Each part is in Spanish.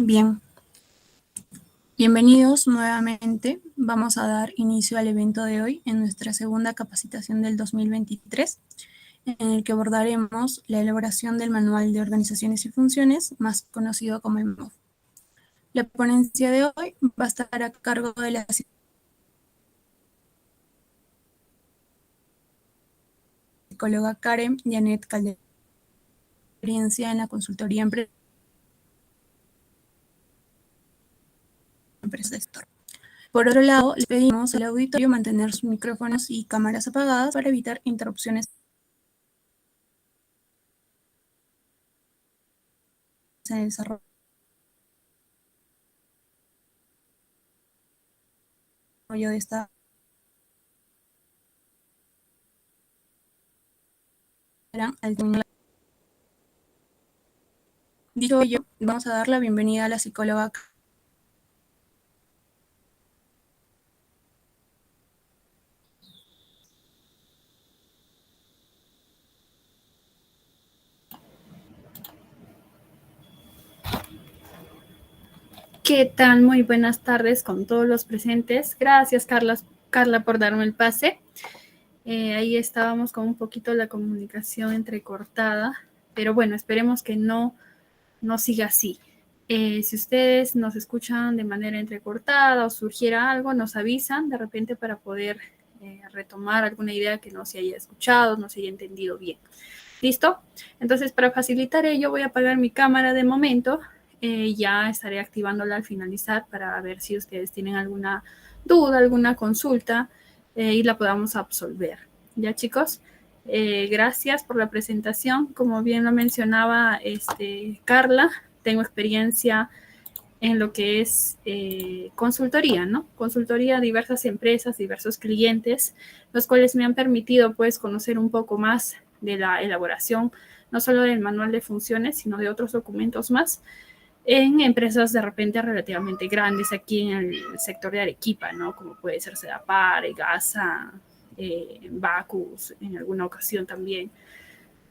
Bien, bienvenidos nuevamente. Vamos a dar inicio al evento de hoy en nuestra segunda capacitación del 2023, en el que abordaremos la elaboración del Manual de Organizaciones y Funciones, más conocido como el MOF. La ponencia de hoy va a estar a cargo de la psicóloga Karen Janet Calderón, experiencia en la consultoría empresarial. Por otro lado, les pedimos al auditorio mantener sus micrófonos y cámaras apagadas para evitar interrupciones en el desarrollo de esta. Dicho ello, vamos a dar la bienvenida a la psicóloga. ¿Qué tal? Muy buenas tardes con todos los presentes. Gracias, Carla, por darme el pase. Ahí estábamos con un poquito la comunicación entrecortada, pero bueno, esperemos que no siga así. Si ustedes nos escuchan de manera entrecortada o surgiera algo, nos avisan de repente para poder retomar alguna idea que no se haya escuchado, no se haya entendido bien. ¿Listo? Entonces, para facilitar ello, voy a apagar mi cámara de momento. Ya estaré activándola al finalizar para ver si ustedes tienen alguna duda, alguna consulta y la podamos absolver. ¿Ya, chicos? Gracias por la presentación. Como bien lo mencionaba Carla, tengo experiencia en lo que es consultoría, ¿no? Consultoría a diversas empresas, diversos clientes, los cuales me han permitido, pues, conocer un poco más de la elaboración, no solo del manual de funciones, sino de otros documentos más, en empresas de repente relativamente grandes aquí en el sector de Arequipa, ¿no? Como puede ser Sedapar, Egasa, Bacus, en alguna ocasión también.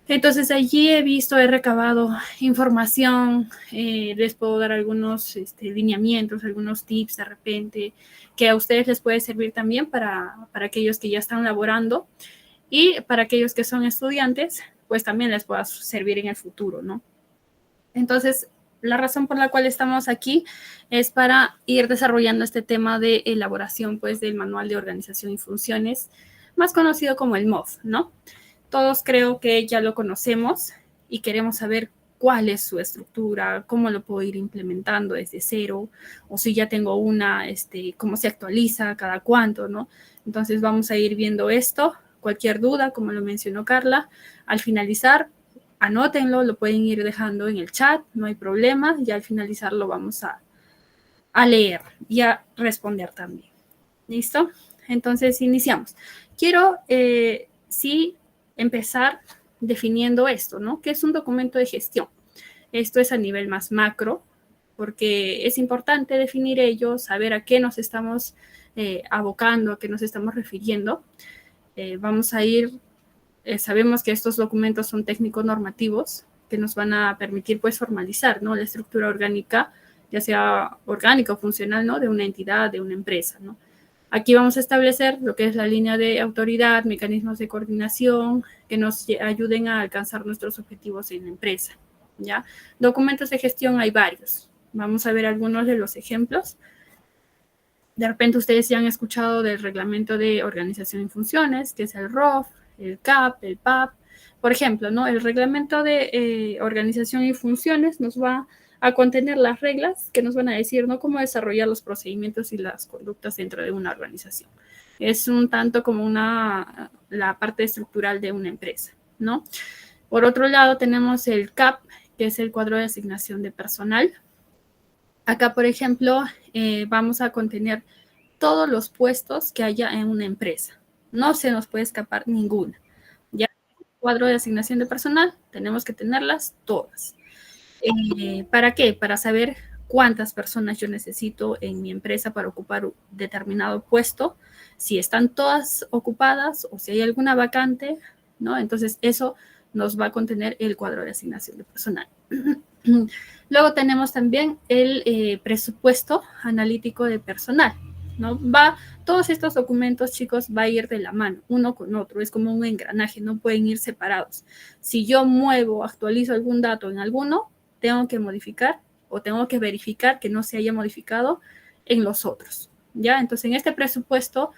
Entonces allí he recabado información, les puedo dar algunos lineamientos, algunos tips de repente que a ustedes les puede servir también para aquellos que ya están laborando y para aquellos que son estudiantes, pues también les pueda servir en el futuro, ¿no? Entonces, la razón por la cual estamos aquí es para ir desarrollando este tema de elaboración, pues, del Manual de Organización y Funciones, más conocido como el MOF, ¿no? Todos creo que ya lo conocemos y queremos saber cuál es su estructura, cómo lo puedo ir implementando desde cero, o si ya tengo una, cómo se actualiza, cada cuánto, ¿no? Entonces vamos a ir viendo esto. Cualquier duda, como lo mencionó Carla, al finalizar, anótenlo, lo pueden ir dejando en el chat, no hay problema, y al finalizar lo vamos a leer y a responder también. ¿Listo? Entonces iniciamos. Quiero, sí, empezar definiendo esto, ¿no? ¿Qué es un documento de gestión? Esto es a nivel más macro, porque es importante definir ello, saber a qué nos estamos abocando, a qué nos estamos refiriendo. Vamos a ir, sabemos que estos documentos son técnicos normativos que nos van a permitir, pues, formalizar, ¿no? La estructura orgánica, ya sea orgánica o funcional, ¿no? De una entidad, de una empresa, ¿no? Aquí vamos a establecer lo que es la línea de autoridad, mecanismos de coordinación que nos ayuden a alcanzar nuestros objetivos en la empresa, ¿ya? Documentos de gestión hay varios. Vamos a ver algunos de los ejemplos. De repente ustedes ya han escuchado del Reglamento de Organización y Funciones, que es el ROF, el CAP, el PAP. Por ejemplo, ¿no? El Reglamento de Organización y Funciones nos va a contener las reglas que nos van a decir, ¿no?, cómo desarrollar los procedimientos y las conductas dentro de una organización. Es un tanto como la parte estructural de una empresa, ¿no? Por otro lado, tenemos el CAP, que es el cuadro de asignación de personal. Acá, por ejemplo, vamos a contener todos los puestos que haya en una empresa. No se nos puede escapar ninguna. Ya, cuadro de asignación de personal, tenemos que tenerlas todas. ¿Para qué? Para saber cuántas personas yo necesito en mi empresa para ocupar un determinado puesto, si están todas ocupadas o si hay alguna vacante, ¿no? Entonces, eso nos va a contener el cuadro de asignación de personal. Luego tenemos también el presupuesto analítico de personal, ¿no? Todos estos documentos, chicos, va a ir de la mano, uno con otro, es como un engranaje, no pueden ir separados. Si yo muevo, actualizo algún dato en alguno, tengo que modificar o tengo que verificar que no se haya modificado en los otros, ¿ya? Entonces, en este presupuesto,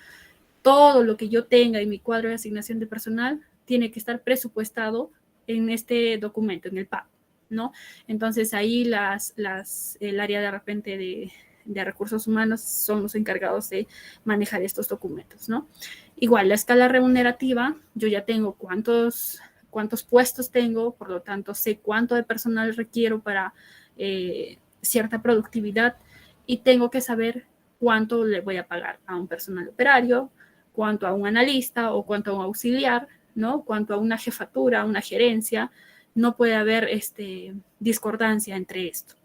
todo lo que yo tenga en mi cuadro de asignación de personal tiene que estar presupuestado en este documento, en el PAP, ¿no? Entonces ahí el área de repente de recursos humanos son los encargados de manejar estos documentos, ¿no? Igual, la escala remunerativa, yo ya tengo cuántos puestos tengo, por lo tanto sé cuánto de personal requiero para cierta productividad y tengo que saber cuánto le voy a pagar a un personal operario, cuánto a un analista o cuánto a un auxiliar, ¿no? Cuánto a una jefatura, a una gerencia. No puede haber discordancia entre esto.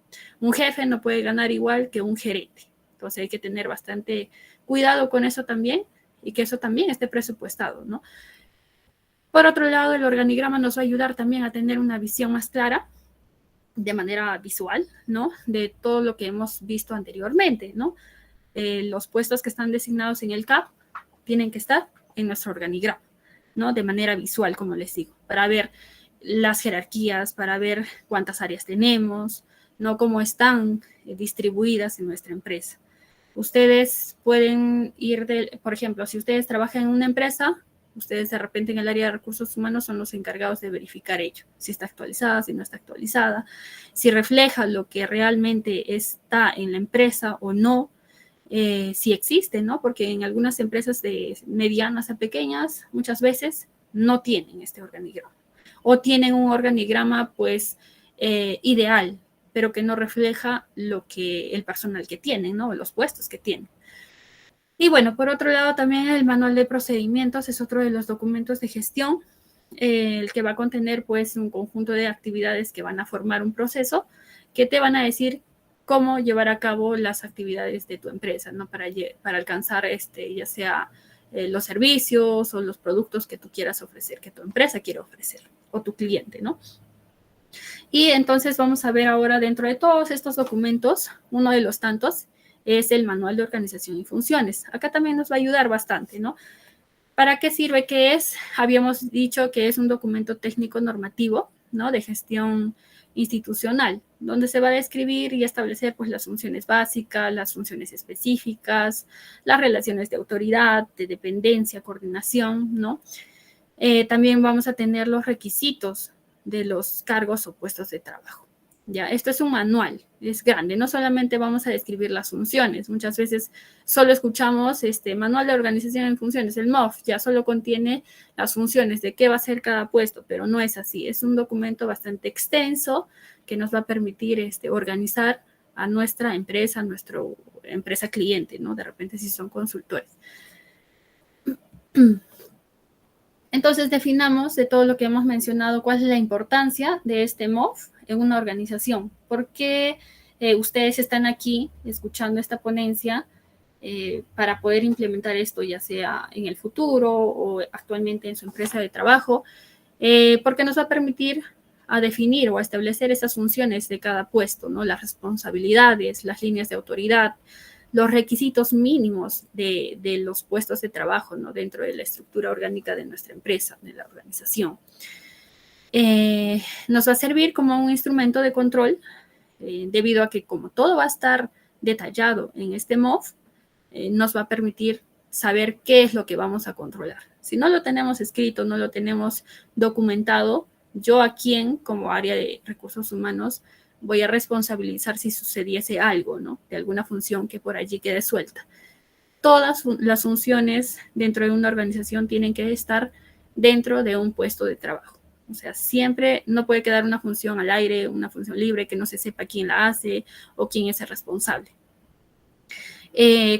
Un jefe no puede ganar igual que un gerente. Entonces hay que tener bastante cuidado con eso también y que eso también esté presupuestado, ¿no? Por otro lado, el organigrama nos va a ayudar también a tener una visión más clara de manera visual, ¿no? De todo lo que hemos visto anteriormente, ¿no? Los puestos que están designados en el CAP tienen que estar en nuestro organigrama, ¿no? De manera visual, como les digo, para ver las jerarquías, para ver cuántas áreas tenemos, ¿no? Cómo están distribuidas en nuestra empresa. Ustedes pueden ir, por ejemplo, si ustedes trabajan en una empresa, ustedes de repente en el área de recursos humanos son los encargados de verificar ello, si está actualizada, si no está actualizada, si refleja lo que realmente está en la empresa o no, si existe, ¿no? Porque en algunas empresas de medianas a pequeñas muchas veces no tienen este organigrama o tienen un organigrama pues ideal, pero que no refleja lo que el personal que tienen, ¿no? Los puestos que tienen. Y bueno, por otro lado también el manual de procedimientos es otro de los documentos de gestión, el que va a contener pues un conjunto de actividades que van a formar un proceso que te van a decir cómo llevar a cabo las actividades de tu empresa, ¿no? Para alcanzar ya sea los servicios o los productos que tú quieras ofrecer, que tu empresa quiere ofrecer, o tu cliente, ¿no? Y entonces vamos a ver ahora dentro de todos estos documentos, uno de los tantos es el manual de organización y funciones. Acá también nos va a ayudar bastante, ¿no? ¿Para qué sirve? ¿Qué es? Habíamos dicho que es un documento técnico normativo, ¿no? De gestión institucional, donde se va a describir y establecer pues las funciones básicas, las funciones específicas, las relaciones de autoridad, de dependencia, coordinación, ¿no? También vamos a tener los requisitos de los cargos o puestos de trabajo. Ya, esto es un manual, es grande, no solamente vamos a describir las funciones, muchas veces solo escuchamos manual de organización en funciones, el MOF, ya solo contiene las funciones de qué va a ser cada puesto, pero no es así, es un documento bastante extenso que nos va a permitir organizar a nuestra empresa, a nuestra empresa cliente, ¿no? De repente si son consultores. Entonces definamos de todo lo que hemos mencionado cuál es la importancia de este MOF en una organización. ¿Por qué ustedes están aquí escuchando esta ponencia para poder implementar esto, ya sea en el futuro o actualmente en su empresa de trabajo? Porque nos va a permitir a definir o a establecer esas funciones de cada puesto, ¿no? Las responsabilidades, las líneas de autoridad, los requisitos mínimos de los puestos de trabajo, ¿no? Dentro de la estructura orgánica de nuestra empresa, de la organización. Nos va a servir como un instrumento de control, debido a que como todo va a estar detallado en este MOF, nos va a permitir saber qué es lo que vamos a controlar. Si no lo tenemos escrito, no lo tenemos documentado, yo a quién, como área de recursos humanos, voy a responsabilizar si sucediese algo, ¿no? De alguna función que por allí quede suelta. Todas las funciones dentro de una organización tienen que estar dentro de un puesto de trabajo. O sea, siempre no puede quedar una función al aire, una función libre que no se sepa quién la hace o quién es el responsable.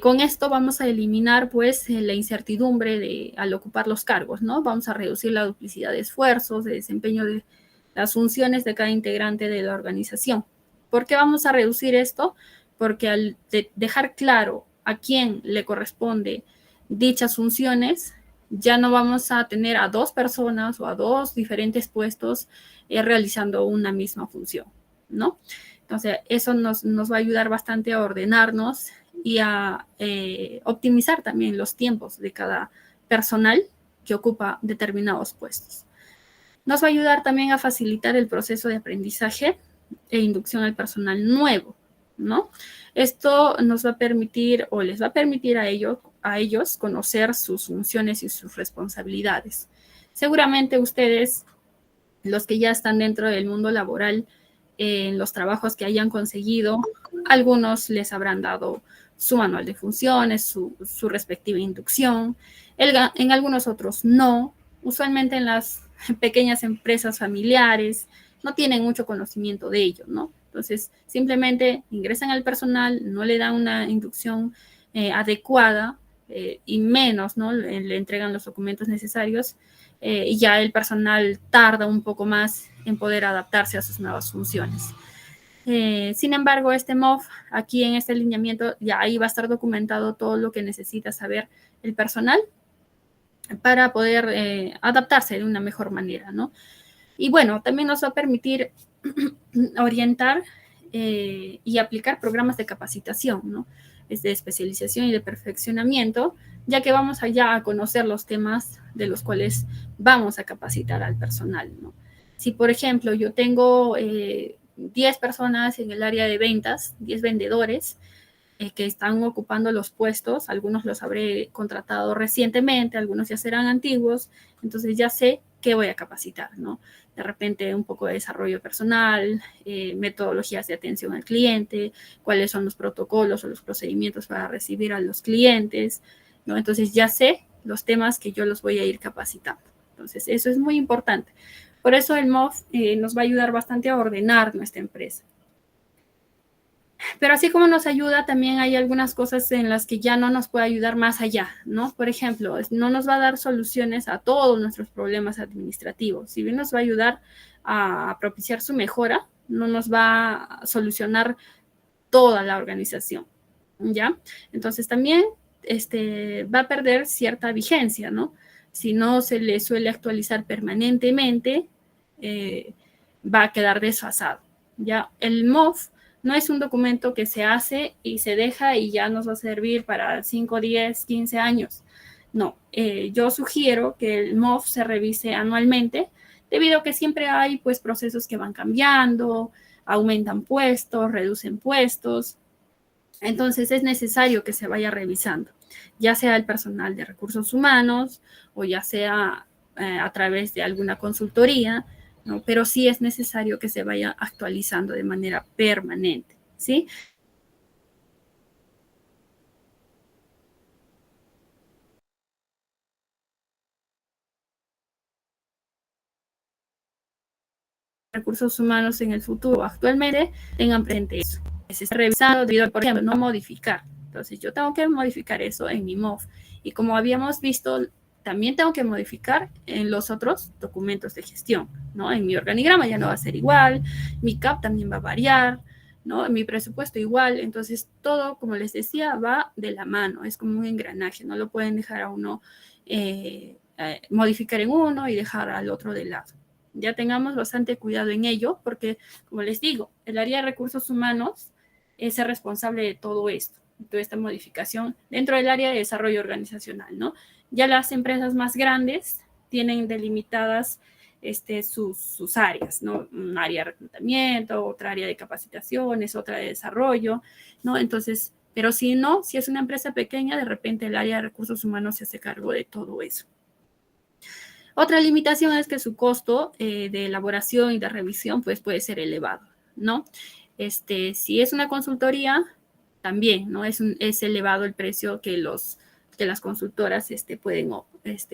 Con esto vamos a eliminar pues la incertidumbre al ocupar los cargos, ¿no? Vamos a reducir la duplicidad de esfuerzos, de desempeño de las funciones de cada integrante de la organización. ¿Por qué vamos a reducir esto? Porque al dejar claro a quién le corresponde dichas funciones, ya no vamos a tener a dos personas o a dos diferentes puestos realizando una misma función. ¿no? Entonces, eso nos va a ayudar bastante a ordenarnos y a optimizar también los tiempos de cada personal que ocupa determinados puestos. Nos va a ayudar también a facilitar el proceso de aprendizaje e inducción al personal nuevo, ¿no? Esto nos va a permitir o les va a permitir a ellos conocer sus funciones y sus responsabilidades. Seguramente ustedes, los que ya están dentro del mundo laboral, en los trabajos que hayan conseguido, algunos les habrán dado su manual de funciones, su respectiva inducción, en algunos otros no. Usualmente en las pequeñas empresas familiares no tienen mucho conocimiento de ello, ¿no? Entonces, simplemente ingresan al personal, no le dan una inducción adecuada y menos, ¿no? Le entregan los documentos necesarios y ya el personal tarda un poco más en poder adaptarse a sus nuevas funciones. Sin embargo, este MOF, aquí en este alineamiento, ya ahí va a estar documentado todo lo que necesita saber el personal para poder adaptarse de una mejor manera, ¿no? Y bueno, también nos va a permitir orientar y aplicar programas de capacitación, ¿no? De especialización y de perfeccionamiento, ya que vamos allá a conocer los temas de los cuales vamos a capacitar al personal, ¿no? Si, por ejemplo, yo tengo 10 personas en el área de ventas, 10 vendedores, que están ocupando los puestos, algunos los habré contratado recientemente, algunos ya serán antiguos, entonces ya sé qué voy a capacitar, ¿no? De repente un poco de desarrollo personal, metodologías de atención al cliente, cuáles son los protocolos o los procedimientos para recibir a los clientes, ¿no? Entonces ya sé los temas que yo los voy a ir capacitando. Entonces eso es muy importante. Por eso el MOF nos va a ayudar bastante a ordenar nuestra empresa. Pero así como nos ayuda, también hay algunas cosas en las que ya no nos puede ayudar más allá, ¿no? Por ejemplo, no nos va a dar soluciones a todos nuestros problemas administrativos. Si bien nos va a ayudar a propiciar su mejora, no nos va a solucionar toda la organización, ¿ya? Entonces también va a perder cierta vigencia, ¿no? Si no se le suele actualizar permanentemente, va a quedar desfasado, ¿ya? El MOF no es un documento que se hace y se deja y ya nos va a servir para 5, 10, 15 años. No, yo sugiero que el MOF se revise anualmente, debido a que siempre hay pues procesos que van cambiando, aumentan puestos, reducen puestos. Entonces es necesario que se vaya revisando, ya sea el personal de recursos humanos o ya sea a través de alguna consultoría, ¿no? Pero sí es necesario que se vaya actualizando de manera permanente, ¿sí? Recursos humanos en el futuro actualmente tengan presente eso. Se está revisando debido a, por ejemplo, no modificar. Entonces yo tengo que modificar eso en mi MOF. Y como habíamos visto, también tengo que modificar en los otros documentos de gestión, ¿no? En mi organigrama ya no va a ser igual, mi CAP también va a variar, ¿no? En mi presupuesto igual. Entonces todo, como les decía, va de la mano. Es como un engranaje, no lo pueden dejar a uno modificar en uno y dejar al otro de lado. Ya tengamos bastante cuidado en ello, porque, como les digo, el área de recursos humanos es el responsable de todo esto, de toda esta modificación dentro del área de desarrollo organizacional, ¿no? Ya las empresas más grandes tienen delimitadas sus áreas, ¿no? Un área de reclutamiento, otra área de capacitaciones, otra de desarrollo, ¿no? Entonces, pero si no, si es una empresa pequeña, de repente el área de recursos humanos se hace cargo de todo eso. Otra limitación es que su costo de elaboración y de revisión pues, puede ser elevado, ¿no? Si es una consultoría, también, ¿no? Es elevado el precio que las consultoras pueden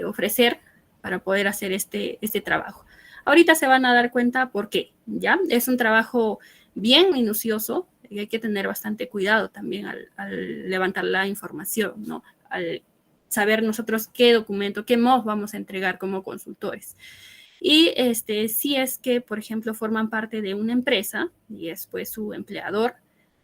ofrecer para poder hacer este trabajo. Ahorita se van a dar cuenta por qué, ¿ya? Es un trabajo bien minucioso y hay que tener bastante cuidado también al levantar la información, ¿no? Al saber nosotros qué documento, qué MOF vamos a entregar como consultores. Y si es que, por ejemplo, forman parte de una empresa y es pues su empleador,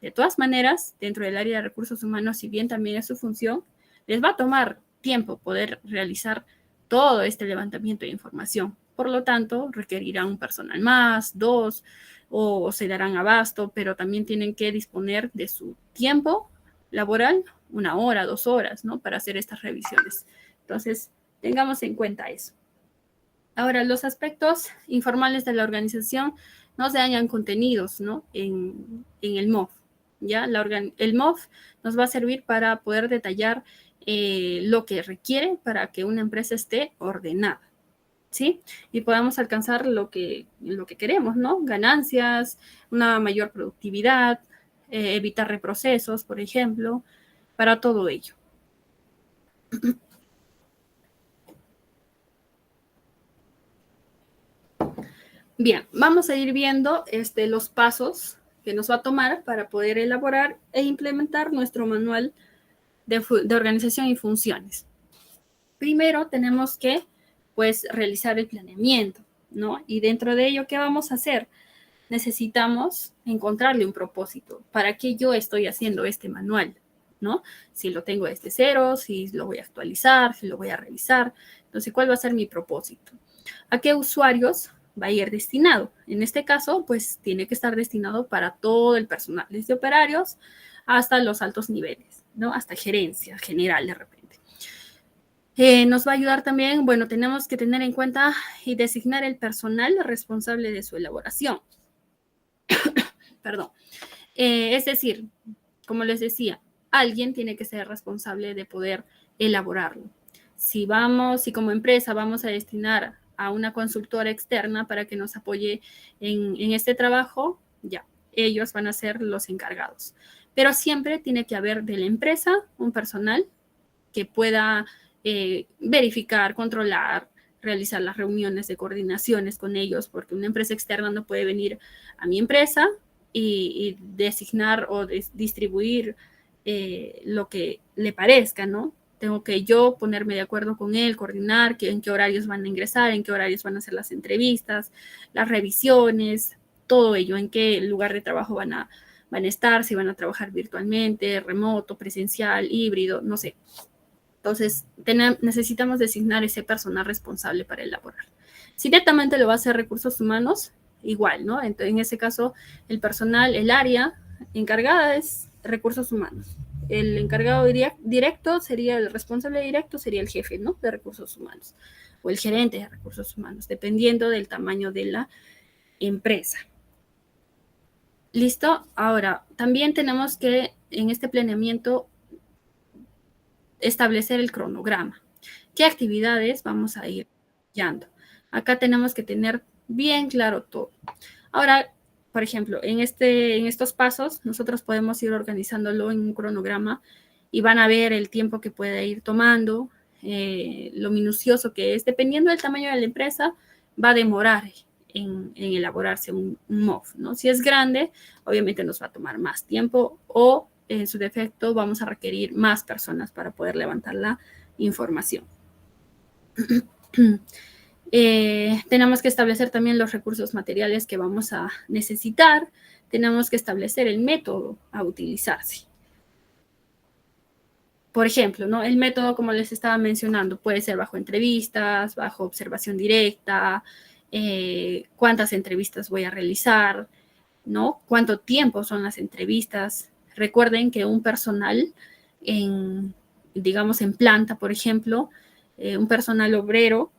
de todas maneras, dentro del área de recursos humanos, si bien también es su función, les va a tomar tiempo poder realizar todo este levantamiento de información, por lo tanto, requerirán un personal más, 2, o se darán abasto, pero también tienen que disponer de su tiempo laboral, 1 hora, 2 horas, ¿no? Para hacer estas revisiones. Entonces, tengamos en cuenta eso. Ahora, los aspectos informales de la organización no se hallan contenidos, ¿no? en el MOF. ¿Ya? El MOF nos va a servir para poder detallar lo que requiere para que una empresa esté ordenada, ¿sí? Y podamos alcanzar lo que queremos, ¿no? Ganancias, una mayor productividad, evitar reprocesos, por ejemplo, para todo ello. Bien, vamos a ir viendo los pasos que nos va a tomar para poder elaborar e implementar nuestro manual de organización y funciones. Primero tenemos que, pues, realizar el planeamiento, ¿no? Y dentro de ello, ¿qué vamos a hacer? Necesitamos encontrarle un propósito. ¿Para qué yo estoy haciendo este manual? ¿No? Si lo tengo desde cero, si lo voy a actualizar, si lo voy a revisar. Entonces, ¿cuál va a ser mi propósito? ¿A qué usuarios va a ir destinado? En este caso, pues tiene que estar destinado para todo el personal, desde operarios hasta los altos niveles, ¿no? Hasta gerencia general de repente. Nos va a ayudar también, bueno, tenemos que tener en cuenta y designar el personal responsable de su elaboración. Perdón. Es decir, como les decía, alguien tiene que ser responsable de poder elaborarlo. Si como empresa vamos a destinar a una consultora externa para que nos apoye en este trabajo, ya, ellos van a ser los encargados. Pero siempre tiene que haber de la empresa un personal que pueda verificar, controlar, realizar las reuniones de coordinaciones con ellos, porque una empresa externa no puede venir a mi empresa y designar o distribuir lo que le parezca, ¿no? Tengo que yo ponerme de acuerdo con él, coordinar en qué horarios van a ingresar, en qué horarios van a hacer las entrevistas, las revisiones, todo ello, en qué lugar de trabajo van a estar, si van a trabajar virtualmente, remoto, presencial, híbrido, no sé. Entonces, necesitamos designar ese personal responsable para elaborar. Si directamente lo va a hacer recursos humanos, igual, ¿no? Entonces, en ese caso, el personal, el área encargada es recursos humanos. El encargado directo sería, el responsable directo sería el jefe, ¿no? De recursos humanos o el gerente de recursos humanos, dependiendo del tamaño de la empresa. ¿Listo? Ahora, también tenemos que en este planeamiento establecer el cronograma. ¿Qué actividades vamos a ir desarrollando? Acá tenemos que tener bien claro todo. Ahora, por ejemplo, en estos pasos, nosotros podemos ir organizándolo en un cronograma y van a ver el tiempo que puede ir tomando, lo minucioso que es. Dependiendo del tamaño de la empresa, va a demorar en elaborarse un MOF, ¿no? Si es grande, obviamente nos va a tomar más tiempo o en su defecto vamos a requerir más personas para poder levantar la información. Tenemos que establecer también los recursos materiales que vamos a necesitar. Tenemos que establecer el método a utilizarse. Por ejemplo, ¿no? El método, como les estaba mencionando, puede ser bajo entrevistas, bajo observación directa, cuántas entrevistas voy a realizar, ¿no? Cuánto tiempo son las entrevistas. Recuerden que un personal, digamos en planta, por ejemplo, un personal obrero,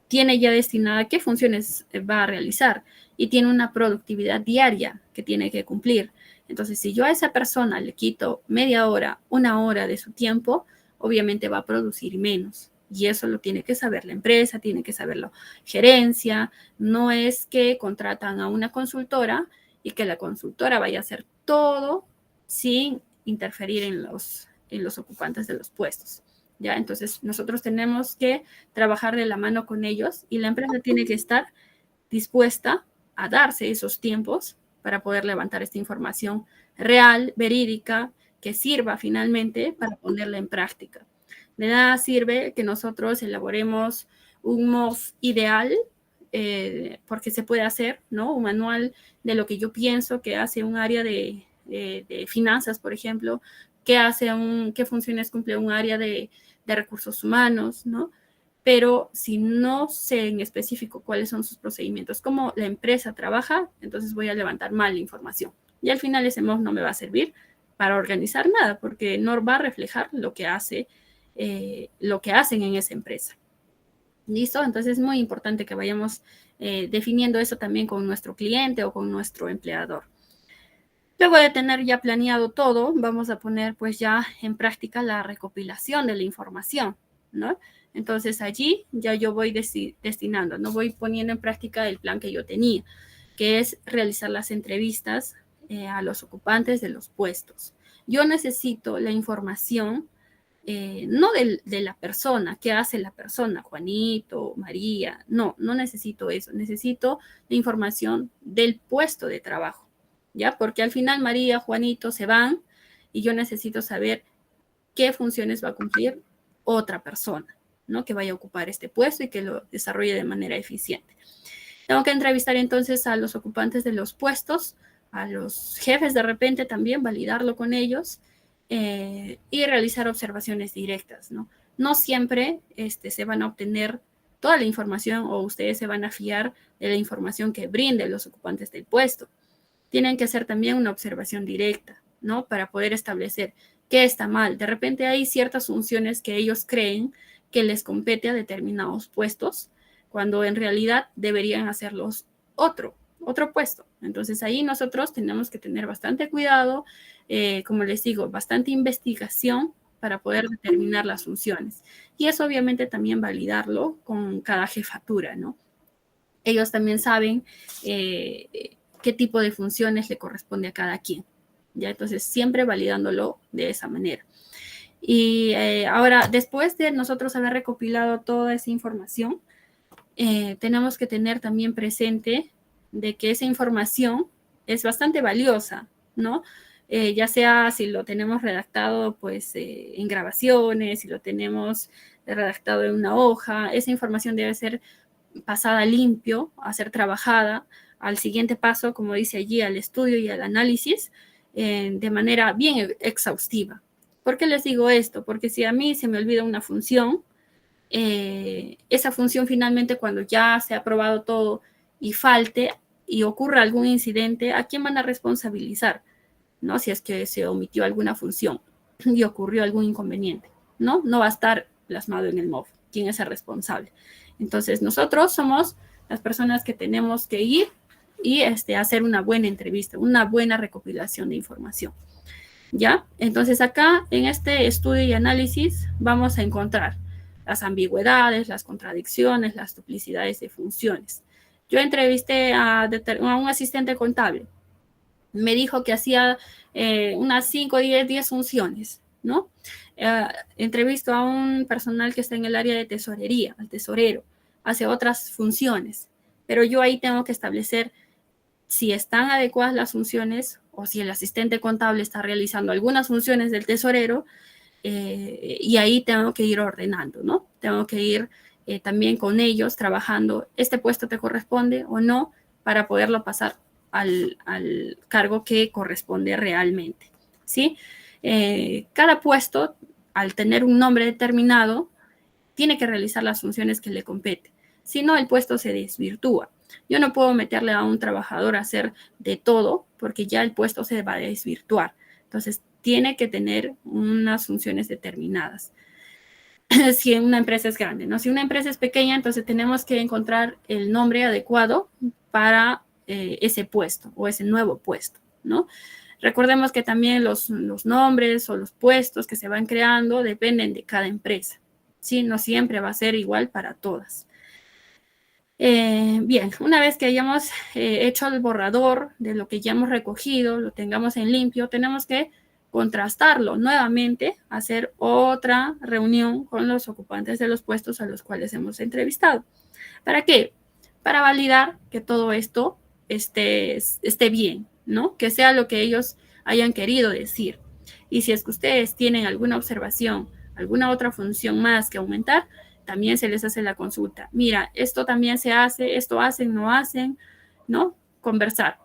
tiene ya destinada qué funciones va a realizar y tiene una productividad diaria que tiene que cumplir. Entonces, si yo a esa persona le quito media hora, 1 hora de su tiempo, obviamente va a producir menos. Y eso lo tiene que saber la empresa, tiene que saberlo gerencia. No es que contratan a una consultora y que la consultora vaya a hacer todo sin interferir en los ocupantes de los puestos. ¿Ya? Entonces, nosotros tenemos que trabajar de la mano con ellos y la empresa tiene que estar dispuesta a darse esos tiempos para poder levantar esta información real, verídica, que sirva finalmente para ponerla en práctica. De nada sirve que nosotros elaboremos un MOF ideal, porque se puede hacer, ¿no? Un manual de lo que yo pienso que hace un área de finanzas, por ejemplo, qué funciones cumple un área de recursos humanos, ¿no? pero si no sé en específico cuáles son sus procedimientos, cómo la empresa trabaja, entonces voy a levantar mal la información. Y al final ese MOF no me va a servir para organizar nada, porque no va a reflejar lo que hacen en esa empresa. ¿Listo? Entonces es muy importante que vayamos definiendo eso también con nuestro cliente o con nuestro empleador. Luego de tener ya planeado todo, vamos a poner pues ya en práctica la recopilación de la información, ¿no? Entonces allí ya yo voy destinando, no voy poniendo en práctica el plan que yo tenía, que es realizar las entrevistas a los ocupantes de los puestos. Yo necesito la información no de la persona, qué hace la persona, Juanito, María, no necesito eso, necesito la información del puesto de trabajo, ¿ya? Porque al final María, Juanito se van y yo necesito saber qué funciones va a cumplir otra persona, ¿no? Que vaya a ocupar este puesto y que lo desarrolle de manera eficiente. Tengo que entrevistar entonces a los ocupantes de los puestos, a los jefes de repente también, validarlo con ellos, y realizar observaciones directas, ¿no? No siempre se van a obtener toda la información o ustedes se van a fiar de la información que brinden los ocupantes del puesto. Tienen que hacer también una observación directa, ¿no? Para poder establecer qué está mal. De repente hay ciertas funciones que ellos creen que les compete a determinados puestos, cuando en realidad deberían hacerlos otro puesto. Entonces ahí nosotros tenemos que tener bastante cuidado, como les digo, bastante investigación para poder determinar las funciones. Y eso obviamente también validarlo con cada jefatura, ¿no? Ellos también saben qué tipo de funciones le corresponde a cada quien, ¿ya? Entonces siempre validándolo de esa manera. Y ahora, después de nosotros haber recopilado toda esa información, tenemos que tener también presente de que esa información es bastante valiosa, ¿no? Ya sea si lo tenemos redactado pues en grabaciones, si lo tenemos redactado en una hoja, esa información debe ser pasada limpio, a ser trabajada al siguiente paso, como dice allí, al estudio y al análisis de manera bien exhaustiva. ¿Por qué les digo esto? Porque si a mí se me olvida una función, esa función finalmente cuando ya se ha aprobado todo y falte y ocurra algún incidente, ¿a quién van a responsabilizar? ¿No? Si es que se omitió alguna función y ocurrió algún inconveniente, ¿no? No va a estar plasmado en el MOF. ¿Quién es el responsable? Entonces, nosotros somos las personas que tenemos que ir y hacer una buena entrevista, una buena recopilación de información, ¿ya? Entonces, acá, en este estudio y análisis, vamos a encontrar las ambigüedades, las contradicciones, las duplicidades de funciones. Yo entrevisté a un asistente contable. Me dijo que hacía unas 5, 10 funciones, ¿no? Entrevisto a un personal que está en el área de tesorería, al tesorero, hace otras funciones, pero yo ahí tengo que establecer si están adecuadas las funciones o si el asistente contable está realizando algunas funciones del tesorero, y ahí tengo que ir ordenando, ¿no? Tengo que ir también con ellos trabajando, ¿este puesto te corresponde o no? Para poderlo pasar al cargo que corresponde realmente, ¿sí? Cada puesto, al tener un nombre determinado, tiene que realizar las funciones que le compete. Si no, el puesto se desvirtúa. Yo no puedo meterle a un trabajador a hacer de todo porque ya el puesto se va a desvirtuar. Entonces, tiene que tener unas funciones determinadas. Si una empresa es grande, ¿no? Si una empresa es pequeña, entonces tenemos que encontrar el nombre adecuado para ese puesto o ese nuevo puesto, ¿no? Recordemos que también los nombres o los puestos que se van creando dependen de cada empresa, ¿sí? No siempre va a ser igual para todas. Bien, una vez que hayamos hecho el borrador de lo que ya hemos recogido, lo tengamos en limpio, tenemos que contrastarlo nuevamente, hacer otra reunión con los ocupantes de los puestos a los cuales hemos entrevistado. ¿Para qué? Para validar que todo esto esté bien, ¿no? Que sea lo que ellos hayan querido decir. Y si es que ustedes tienen alguna observación, alguna otra función más que aumentar, también se les hace la consulta. Mira, esto también se hace, esto hacen, no hacen, ¿no? Conversar.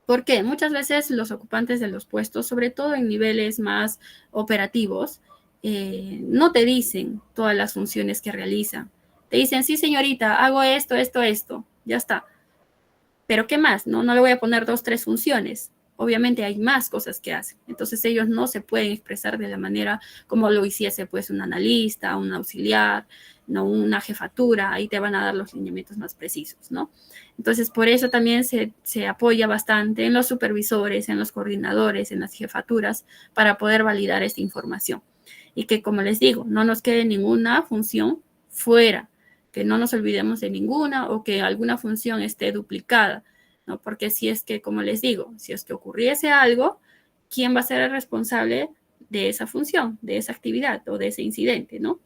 ¿Por qué? Muchas veces los ocupantes de los puestos, sobre todo en niveles más operativos, no te dicen todas las funciones que realizan. Te dicen, sí, señorita, hago esto, esto, esto, ya está. Pero ¿qué más? No le voy a poner 2, 3 funciones. Obviamente hay más cosas que hacen. Entonces ellos no se pueden expresar de la manera como lo hiciese pues un analista, un auxiliar, no una jefatura. Ahí te van a dar los lineamientos más precisos, ¿no? Entonces por eso también se apoya bastante en los supervisores, en los coordinadores, en las jefaturas para poder validar esta información. Y que, como les digo, no nos quede ninguna función fuera, que no nos olvidemos de ninguna o que alguna función esté duplicada, ¿no? Porque si es que, como les digo, si es que ocurriese algo, ¿quién va a ser el responsable de esa función, de esa actividad o de ese incidente, ¿no?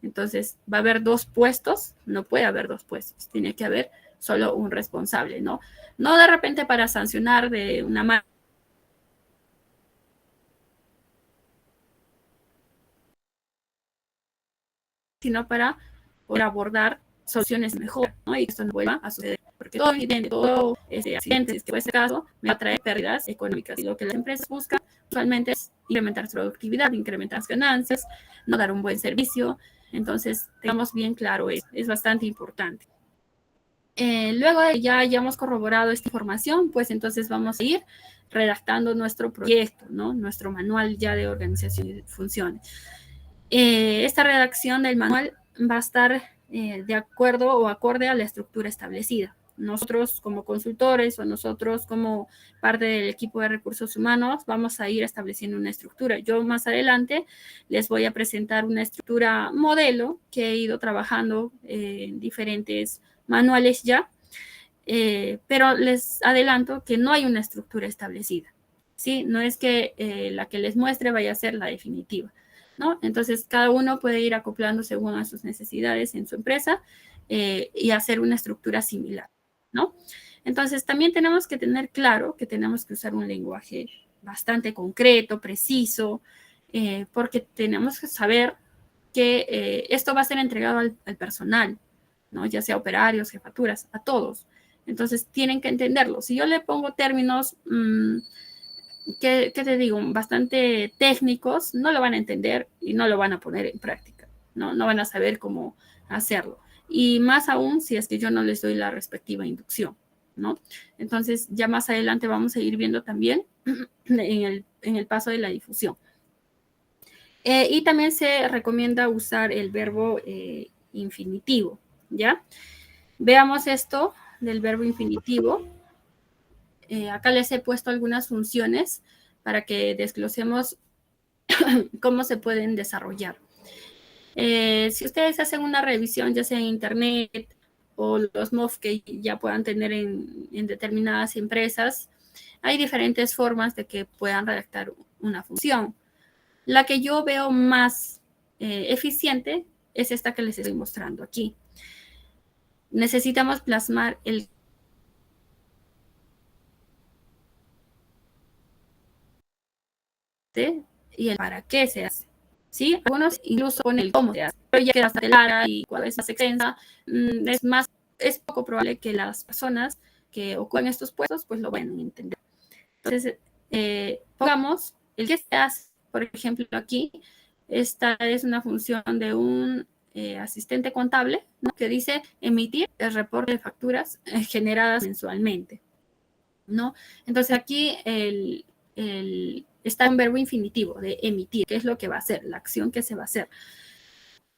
Entonces, va a haber 2 puestos, no puede haber 2 puestos, tiene que haber solo un responsable, ¿no? No de repente para sancionar de una manera, sino para poder abordar soluciones mejor, ¿no? Y que esto no vuelva a suceder. Porque todo incidente, todo accidente, si es que fue ese caso, me va a traer pérdidas económicas. Y lo que las empresas buscan usualmente es incrementar su productividad, incrementar las ganancias, no dar un buen servicio. Entonces, tengamos bien claro eso. Es bastante importante. Luego de que ya hayamos corroborado esta información, pues entonces vamos a ir redactando nuestro proyecto, ¿no? Nuestro manual ya de organización y funciones. Esta redacción del manual va a estar de acuerdo o acorde a la estructura establecida. Nosotros como consultores o nosotros como parte del equipo de recursos humanos vamos a ir estableciendo una estructura. Yo más adelante les voy a presentar una estructura modelo que he ido trabajando en diferentes manuales ya, pero les adelanto que no hay una estructura establecida, ¿sí? No es que la que les muestre vaya a ser la definitiva, ¿no? Entonces, cada uno puede ir acoplando según a sus necesidades en su empresa y hacer una estructura similar, ¿no? Entonces, también tenemos que tener claro que tenemos que usar un lenguaje bastante concreto, preciso, porque tenemos que saber que esto va a ser entregado al personal, ¿no? Ya sea operarios, jefaturas, a todos. Entonces, tienen que entenderlo. Si yo le pongo términos ¿qué te digo? Bastante técnicos, no lo van a entender y no lo van a poner en práctica, ¿no? No van a saber cómo hacerlo. Y más aún si es que yo no les doy la respectiva inducción, ¿no? Entonces, ya más adelante vamos a ir viendo también en el paso de la difusión. Y también se recomienda usar el verbo infinitivo, ¿ya? Veamos esto del verbo infinitivo. Acá les he puesto algunas funciones para que desglosemos cómo se pueden desarrollar. Si ustedes hacen una revisión, ya sea en internet o los MOF que ya puedan tener en determinadas empresas, hay diferentes formas de que puedan redactar una función. La que yo veo más eficiente es esta que les estoy mostrando aquí. Necesitamos plasmar el y el para qué se hace. ¿Sí? Algunos incluso ponen el cómo se hace, pero ya queda bastante larga y cuando es más extensa, es poco probable que las personas que ocupan estos puestos pues lo vayan a entender. Entonces, pongamos el que se hace, por ejemplo, aquí, esta es una función de un asistente contable, ¿no? Que dice emitir el reporte de facturas generadas mensualmente, ¿no? Entonces aquí está un verbo infinitivo de emitir, que es lo que va a hacer, la acción que se va a hacer.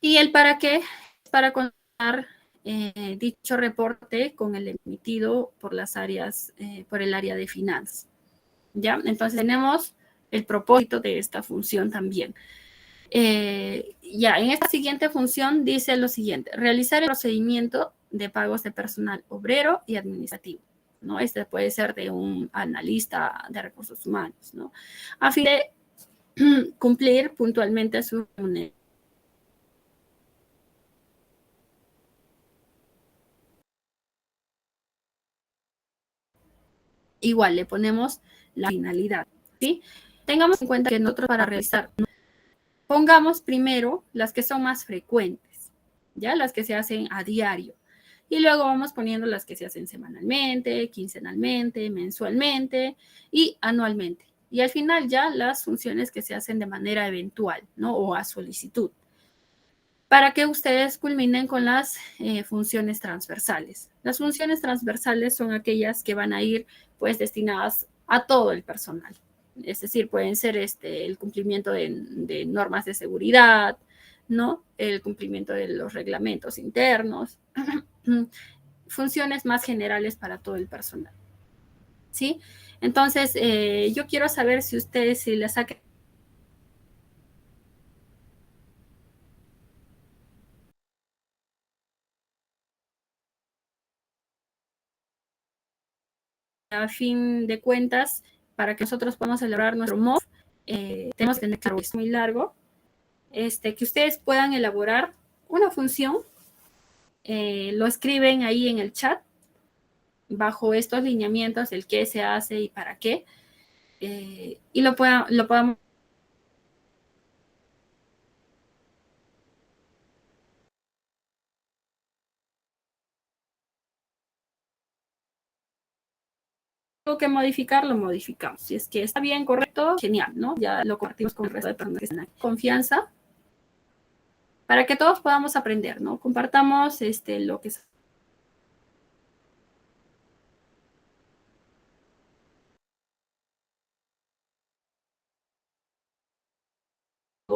Y el para qué es para contar dicho reporte con el emitido por las áreas, por el área de finanzas. ¿Ya? Entonces tenemos el propósito de esta función también. Ya, en esta siguiente función dice lo siguiente: realizar el procedimiento de pagos de personal obrero y administrativo, ¿no? Este puede ser de un analista de recursos humanos, ¿no? A fin de cumplir puntualmente su remuneración. Igual le ponemos la finalidad, ¿sí? Tengamos en cuenta que nosotros para realizar, pongamos primero las que son más frecuentes, ¿ya? Las que se hacen a diario. Y luego vamos poniendo las que se hacen semanalmente, quincenalmente, mensualmente y anualmente, Y al final ya las funciones que se hacen de manera eventual, ¿no? O a solicitud, para que ustedes culminen con las funciones transversales. Las funciones transversales son aquellas que van a ir pues destinadas a todo el personal. Es decir, pueden ser el cumplimiento de normas de seguridad, ¿no? El cumplimiento de los reglamentos internos, funciones más generales para todo el personal, ¿sí? Entonces, yo quiero saber si ustedes, si les ha a fin de cuentas, para que nosotros podamos celebrar nuestro MOF, tenemos que tener claro, es muy largo, que ustedes puedan elaborar una función, lo escriben ahí en el chat, bajo estos lineamientos, el qué se hace y para qué, y lo podamos que modificar, lo modificamos. Si es que está bien, correcto, genial, ¿no? Ya lo compartimos con el resto de personas que están aquí. Confianza, para que todos podamos aprender, ¿no? Compartamos lo que es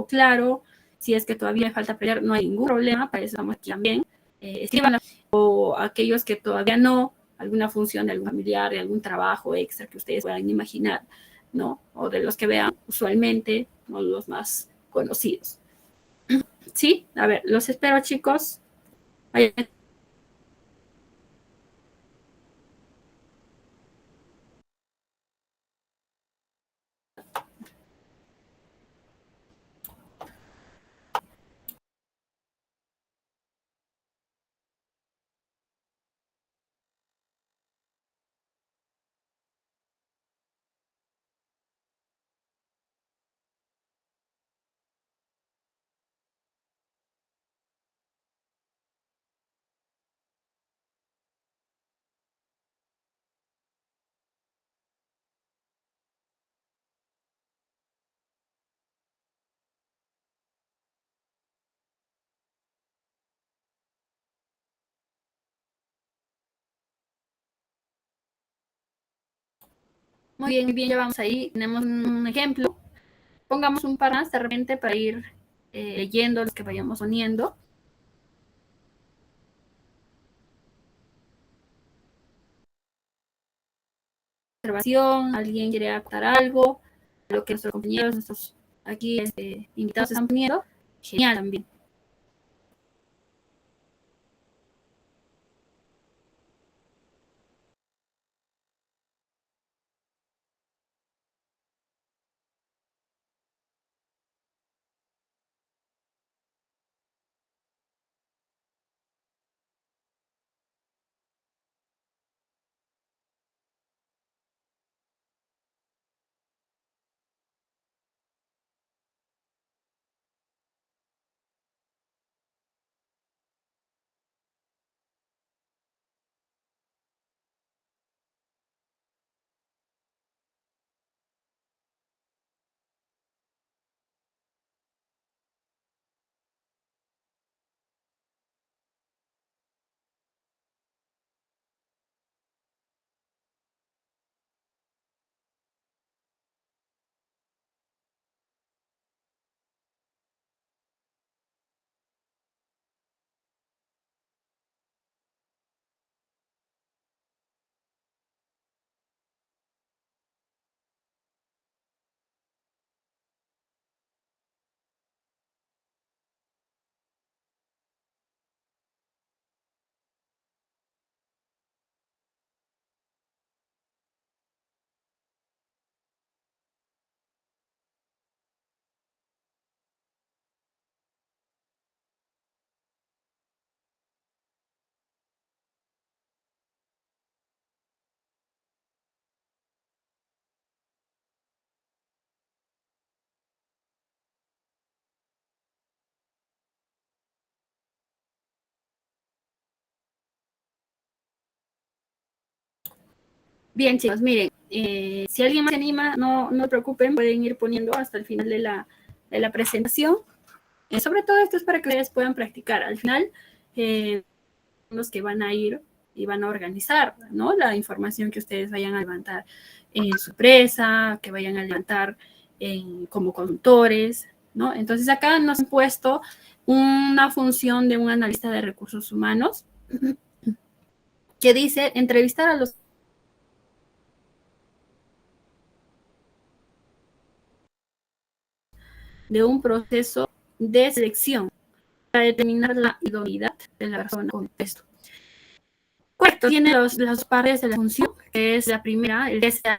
claro. Si es que todavía me falta aprender, no hay ningún problema, para eso estamos aquí también. Escriban, o aquellos que todavía no, alguna función de algún familiar, de algún trabajo extra que ustedes puedan imaginar, ¿no? O de los que vean usualmente, no los más conocidos. Sí, a ver, los espero, chicos. Muy bien, ya vamos ahí. Tenemos un ejemplo. Pongamos un par más de repente para ir leyendo los que vayamos poniendo. Observación, alguien quiere acotar algo, lo que nuestros compañeros, nuestros aquí invitados están poniendo. Genial también. Bien, chicos, miren, si alguien más se anima, no se preocupen, pueden ir poniendo hasta el final de la presentación. Sobre todo esto es para que ustedes puedan practicar. Al final, los que van a ir y van a organizar, ¿no? La información que ustedes vayan a levantar en su empresa, que vayan a levantar como conductores, ¿no? Entonces acá nos han puesto una función de un analista de recursos humanos que dice entrevistar a los de un proceso de selección para determinar la idoneidad de la persona con esto. Correcto, tiene las partes de la función, que es la primera, el deseo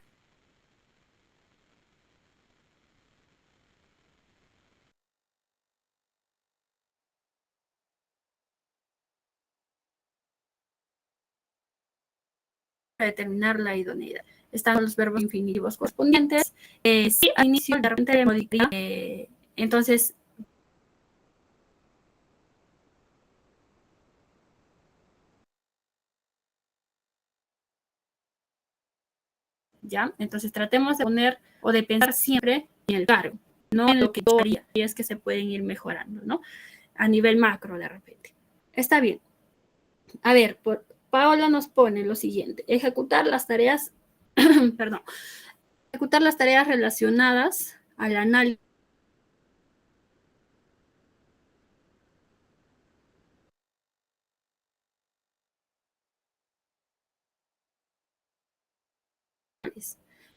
para determinar la idoneidad. Están los verbos infinitivos correspondientes. Sí, al inicio de repente de modificar, entonces ¿ya? Entonces tratemos de poner o de pensar siempre en el cargo, no en lo que yo haría, y es que se pueden ir mejorando, ¿no? A nivel macro de repente. Está bien. A ver, Paola nos pone lo siguiente, ejecutar las tareas, perdón, ejecutar las tareas relacionadas al análisis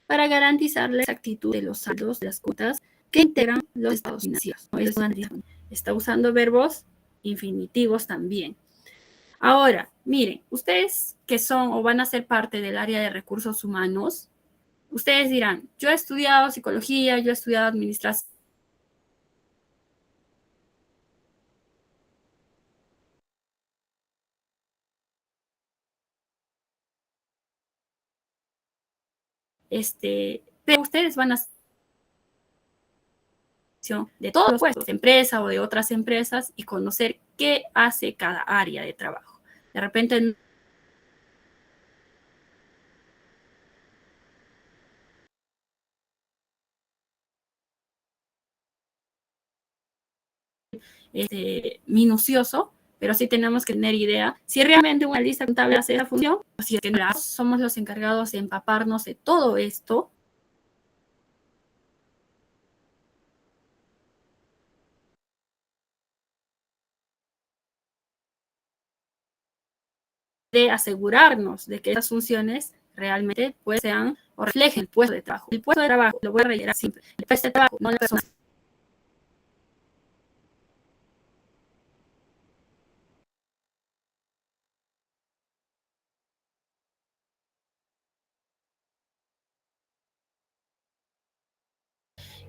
para garantizar la exactitud de los saldos de las cuotas que integran los estados financieros. Está usando verbos infinitivos también. Ahora, miren, ustedes que son o van a ser parte del área de recursos humanos, ustedes dirán, yo he estudiado psicología, yo he estudiado administración, pero ustedes van a de todos los puestos de empresa o de otras empresas y conocer qué hace cada área de trabajo. De repente minucioso, pero sí tenemos que tener idea si realmente una lista contable hace esa función, o si es que somos los encargados de empaparnos de todo esto. De asegurarnos de que esas funciones realmente pues sean o reflejen el puesto de trabajo. El puesto de trabajo, lo voy a reiterar siempre, el puesto de trabajo, no la persona.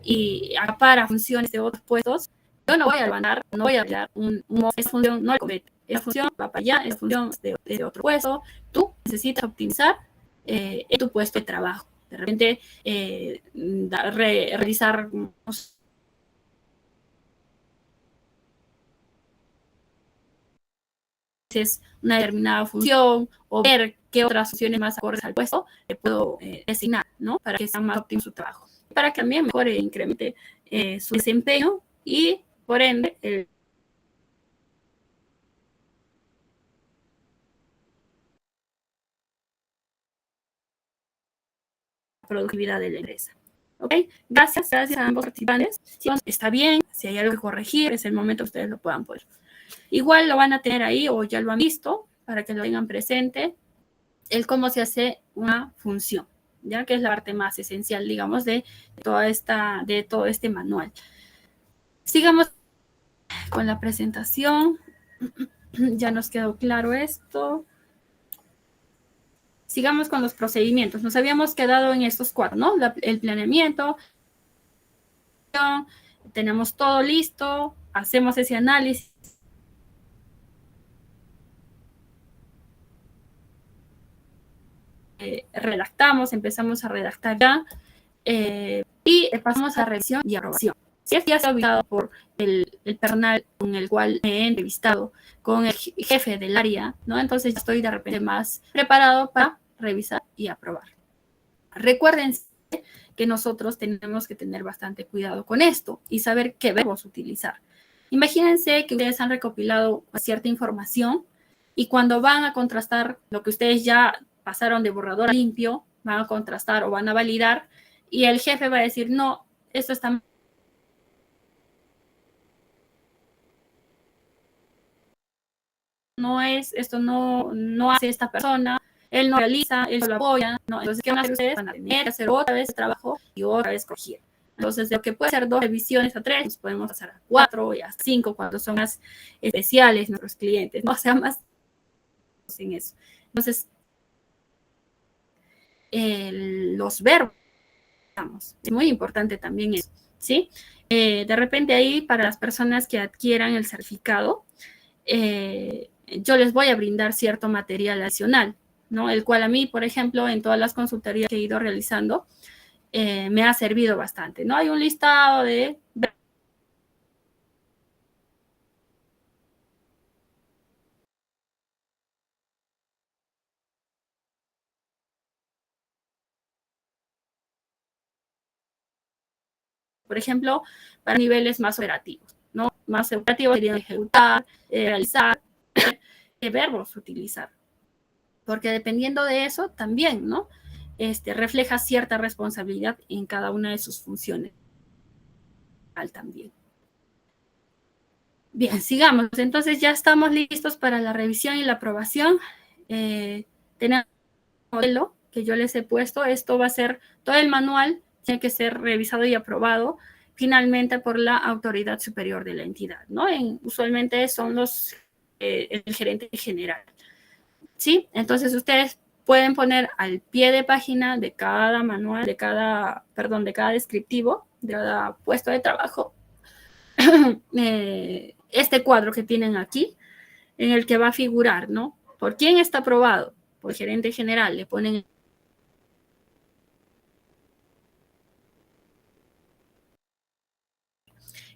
Y para funciones de otros puestos, yo no voy a levantar, no voy a dar esa función no la compete. Esa función va para allá, esa función es de otro puesto. Tú necesitas optimizar tu puesto de trabajo. De repente, realizar una determinada función o ver qué otras funciones más acordes al puesto le puedo designar, ¿no? Para que sea más óptimo su trabajo. Para que también mejore e incremente su desempeño y, por ende, productividad de la empresa. ¿Ok? Gracias a ambos participantes. Si está bien, si hay algo que corregir, es el momento que ustedes lo puedan poner. Igual lo van a tener ahí o ya lo han visto para que lo tengan presente, el cómo se hace una función, ya que es la parte más esencial, digamos, de todo este manual. Sigamos con la presentación. Ya nos quedó claro esto. Sigamos con los procedimientos. Nos habíamos quedado en estos cuatro, ¿no? El planeamiento, tenemos todo listo, hacemos ese análisis. Redactamos, empezamos a redactar ya y pasamos a revisión y aprobación. Si es ya se ha ubicado por el personal con el cual me he entrevistado, con el jefe del área, ¿no? Entonces ya estoy de repente más preparado para revisar y aprobar. Recuerden que nosotros tenemos que tener bastante cuidado con esto y saber qué verbos utilizar. Imagínense que ustedes han recopilado cierta información y cuando van a contrastar lo que ustedes ya pasaron de borrador a limpio, van a contrastar o van a validar y el jefe va a decir, no, esto está no es, esto no hace esta persona, él no realiza, él solo apoya, ¿no? Entonces, ¿qué van a hacer ustedes? Van a tener que hacer otra vez el trabajo y otra vez corregir. Entonces, de lo que puede ser 2 revisiones a 3, podemos pasar a 4 y a 5 cuando son más especiales nuestros clientes, ¿no? O sea, más en eso. Entonces, los verbos, es muy importante también eso, ¿sí? De repente ahí, para las personas que adquieran el certificado, yo les voy a brindar cierto material adicional, ¿no? El cual a mí, por ejemplo, en todas las consultorías que he ido realizando, me ha servido bastante, ¿no? Hay un listado de... Por ejemplo, para niveles más operativos, ¿no? Más operativos serían ejecutar, realizar, qué verbos utilizar. Porque dependiendo de eso, también, ¿no? Refleja cierta responsabilidad en cada una de sus funciones también. Bien, sigamos. Entonces ya estamos listos para la revisión y la aprobación. Tenemos un modelo que yo les he puesto. Esto va a ser todo el manual, tiene que ser revisado y aprobado finalmente por la autoridad superior de la entidad, ¿no? Usualmente son el gerente general, ¿sí? Entonces ustedes pueden poner al pie de página de cada manual, de cada descriptivo, de cada puesto de trabajo, este cuadro que tienen aquí, en el que va a figurar, ¿no? ¿Por quién está aprobado? Por el gerente general, le ponen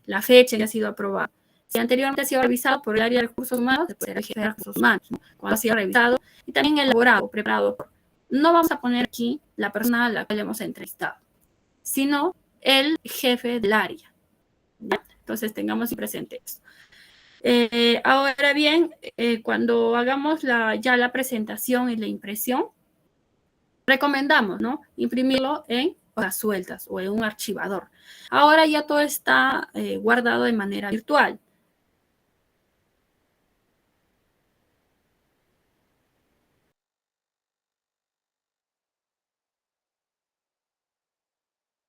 la fecha en que ha sido aprobado. Si anteriormente ha sido revisado por el área de recursos humanos, puede ser el jefe de recursos humanos, ¿no? Cuando ha sido revisado y también elaborado, preparado. No vamos a poner aquí la persona a la que le hemos entrevistado, sino el jefe del área, ¿ya? Entonces tengamos presente eso. Ahora bien, cuando hagamos ya la presentación y la impresión, recomendamos, ¿no? Imprimirlo en hojas sueltas o en un archivador. Ahora ya todo está guardado de manera virtual.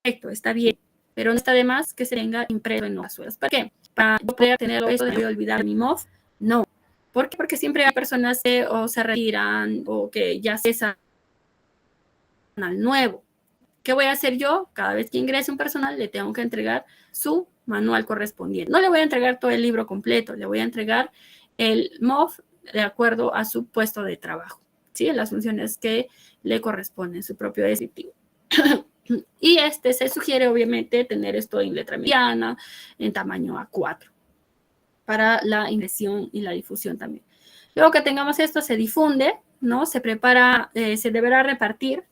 Perfecto, está bien, pero no está de más que se tenga impreso en hojas sueltas. ¿Para qué? Para yo poder tener esto de olvidar mi MOV. No. ¿Por qué? Porque siempre hay personas que o se retiran o que ya cesan al nuevo. ¿Qué voy a hacer yo? Cada vez que ingrese un personal, le tengo que entregar su manual correspondiente. No le voy a entregar todo el libro completo, le voy a entregar el MOV de acuerdo a su puesto de trabajo, ¿sí? Las funciones que le corresponden, su propio descriptivo. Y se sugiere, obviamente, tener esto en letra mediana, en tamaño A4, para la impresión y la difusión también. Luego que tengamos esto, se difunde, ¿no? Se prepara, se deberá repartir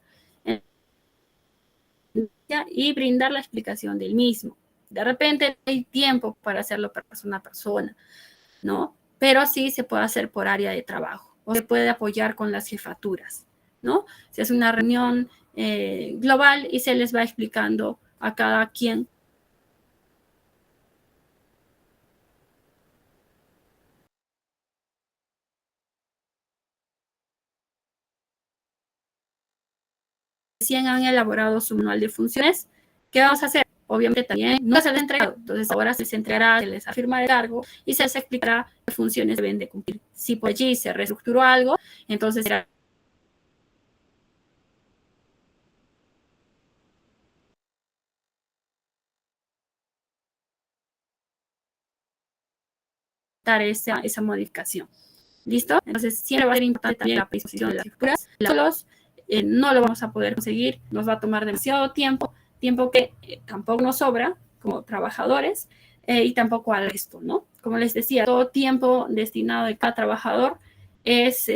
y brindar la explicación del mismo. De repente no hay tiempo para hacerlo persona a persona, ¿no? Pero sí se puede hacer por área de trabajo o se puede apoyar con las jefaturas, ¿no? Se hace una reunión global y se les va explicando a cada quien recién han elaborado su manual de funciones. ¿Qué vamos a hacer? Obviamente también no se les ha entregado, entonces ahora se les entregará, se les afirma el cargo y se les explicará qué funciones deben de cumplir. Si por allí se reestructuró algo, entonces será esa modificación. ¿Listo? Entonces siempre va a ser importante también la predisposición de las figuras. Solos no lo vamos a poder conseguir, nos va a tomar demasiado tiempo, tiempo que tampoco nos sobra como trabajadores y tampoco al resto, ¿no? Como les decía, todo tiempo destinado de cada trabajador es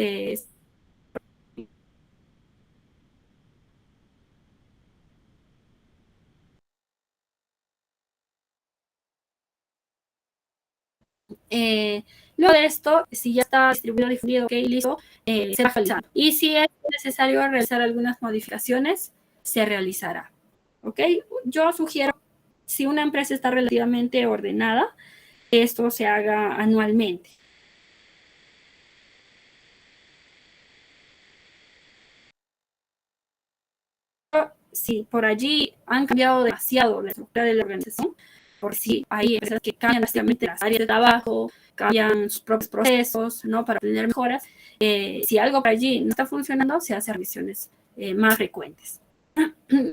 Luego de esto, si ya está distribuido, difundido, ok, listo, se va actualizando. Y si es necesario realizar algunas modificaciones, se realizará. ¿Ok? Yo sugiero, si una empresa está relativamente ordenada, esto se haga anualmente. Si por allí han cambiado demasiado la estructura de la organización, por si hay empresas que cambian drásticamente las áreas de trabajo, cambian sus propios procesos, ¿no? Para obtener mejoras. Si algo por allí no está funcionando, se hacen revisiones más frecuentes.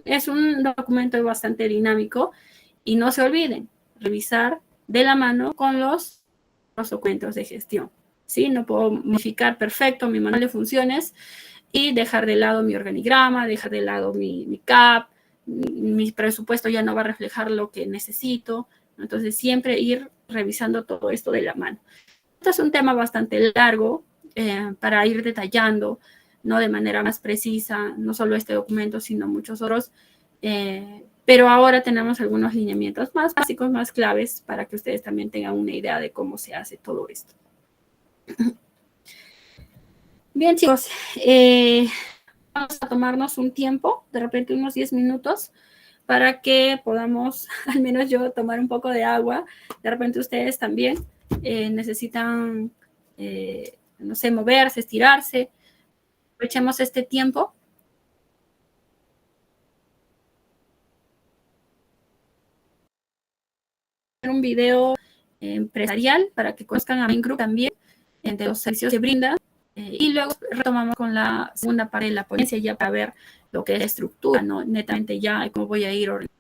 Es un documento bastante dinámico y no se olviden revisar de la mano con los documentos de gestión. ¿Sí? No puedo modificar perfecto mi manual de funciones y dejar de lado mi organigrama, dejar de lado mi CAP, mi presupuesto ya no va a reflejar lo que necesito. Entonces, siempre ir revisando todo esto de la mano. Este es un tema bastante largo para ir detallando, ¿no? De manera más precisa, no solo este documento, sino muchos otros. Pero ahora tenemos algunos lineamientos más básicos, más claves, para que ustedes también tengan una idea de cómo se hace todo esto. Bien, chicos, vamos a tomarnos un tiempo, de repente unos 10 minutos, para que podamos, al menos yo, tomar un poco de agua. De repente ustedes también necesitan, no sé, moverse, estirarse. Aprovechemos este tiempo. Un video empresarial para que conozcan a Main Group también, de los servicios que brinda. Y luego retomamos con la segunda parte de la ponencia ya para ver lo que es la estructura, ¿no? Netamente ya cómo voy a ir organizando.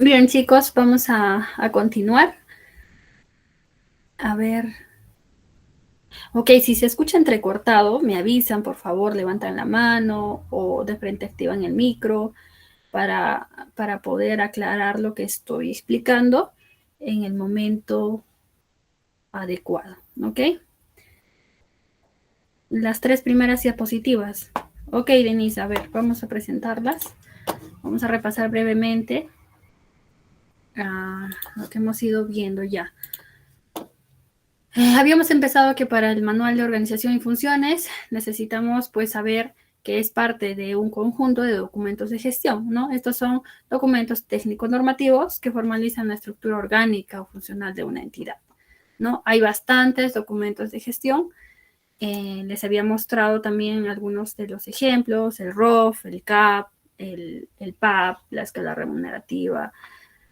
Bien, chicos, vamos a continuar. A ver. Ok, si se escucha entrecortado, me avisan, por favor, levantan la mano o de frente activan el micro para poder aclarar lo que estoy explicando en el momento adecuado, ¿ok? Las 3 primeras diapositivas. Ok, Denise, a ver, vamos a presentarlas. Vamos a repasar brevemente lo que hemos ido viendo ya. Habíamos empezado que para el manual de organización y funciones necesitamos pues saber que es parte de un conjunto de documentos de gestión, ¿no? Estos son documentos técnicos normativos que formalizan la estructura orgánica o funcional de una entidad, ¿no? Hay bastantes documentos de gestión. Les había mostrado también algunos de los ejemplos, el ROF, el CAP, el PAP, la escala remunerativa,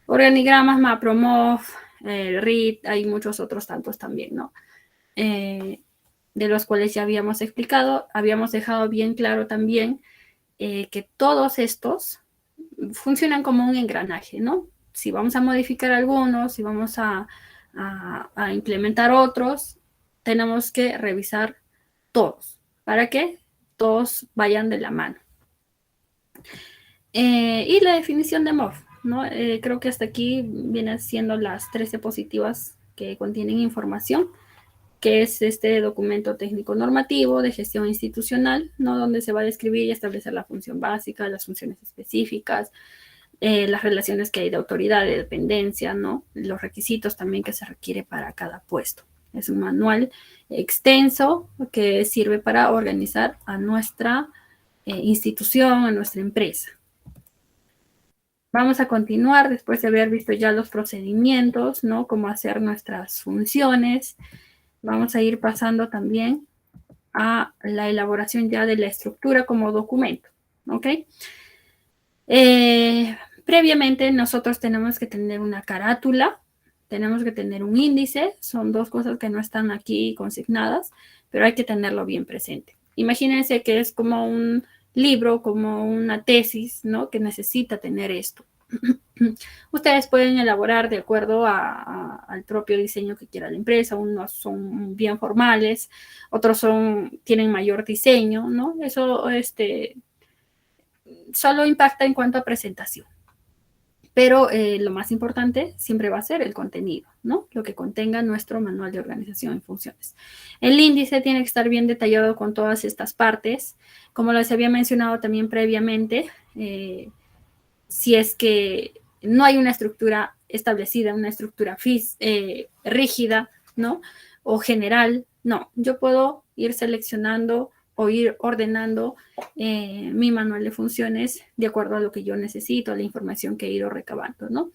organigramas, MAPROMOF, el RIT, hay muchos otros tantos también, ¿no? De los cuales ya habíamos explicado, habíamos dejado bien claro también que todos estos funcionan como un engranaje, ¿no? Si vamos a modificar algunos, si vamos a implementar otros, tenemos que revisar todos, para que todos vayan de la mano. Y la definición de MOF, ¿no? Creo que hasta aquí vienen siendo las 13 diapositivas que contienen información, que es este documento técnico normativo de gestión institucional, ¿no? Donde se va a describir y establecer la función básica, las funciones específicas, las relaciones que hay de autoridad, de dependencia, ¿no? Los requisitos también que se requiere para cada puesto. Es un manual extenso que sirve para organizar a nuestra institución, a nuestra empresa. Vamos a continuar después de haber visto ya los procedimientos, ¿no? Cómo hacer nuestras funciones. Vamos a ir pasando también a la elaboración ya de la estructura como documento, ¿ok? Previamente nosotros tenemos que tener una carátula, tenemos que tener un índice, son dos cosas que no están aquí consignadas, pero hay que tenerlo bien presente. Imagínense que es como un libro, como una tesis, ¿no? Que necesita tener esto. Ustedes pueden elaborar de acuerdo al propio diseño que quiera la empresa. Unos son bien formales, otros tienen mayor diseño, ¿no? Eso solo impacta en cuanto a presentación. Pero lo más importante siempre va a ser el contenido, ¿no? Lo que contenga nuestro manual de organización y funciones. El índice tiene que estar bien detallado con todas estas partes. Como les había mencionado también previamente, si es que no hay una estructura establecida, una estructura rígida, ¿no? O general, no. Yo puedo ir seleccionando o ir ordenando mi manual de funciones de acuerdo a lo que yo necesito, a la información que he ido recabando, ¿no?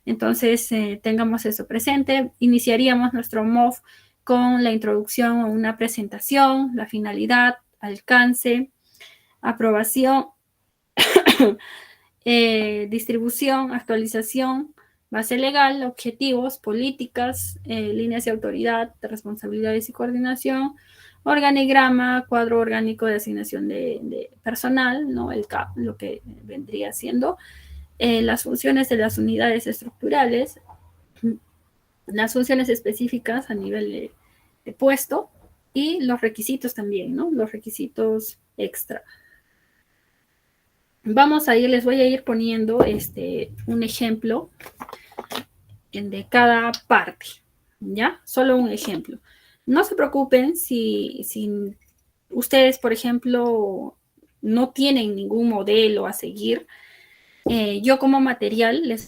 Entonces, tengamos eso presente. Iniciaríamos nuestro MOF con la introducción o una presentación, la finalidad, alcance, aprobación, distribución, actualización, base legal, objetivos, políticas, líneas de autoridad, de responsabilidades y coordinación, organigrama, cuadro orgánico de asignación de personal, ¿no? El CAP, lo que vendría siendo, las funciones de las unidades estructurales, las funciones específicas a nivel de puesto y los requisitos también, ¿no? Los requisitos extra. Les voy a ir poniendo un ejemplo de cada parte, ¿ya? Solo un ejemplo. No se preocupen si ustedes, por ejemplo, no tienen ningún modelo a seguir. Yo como material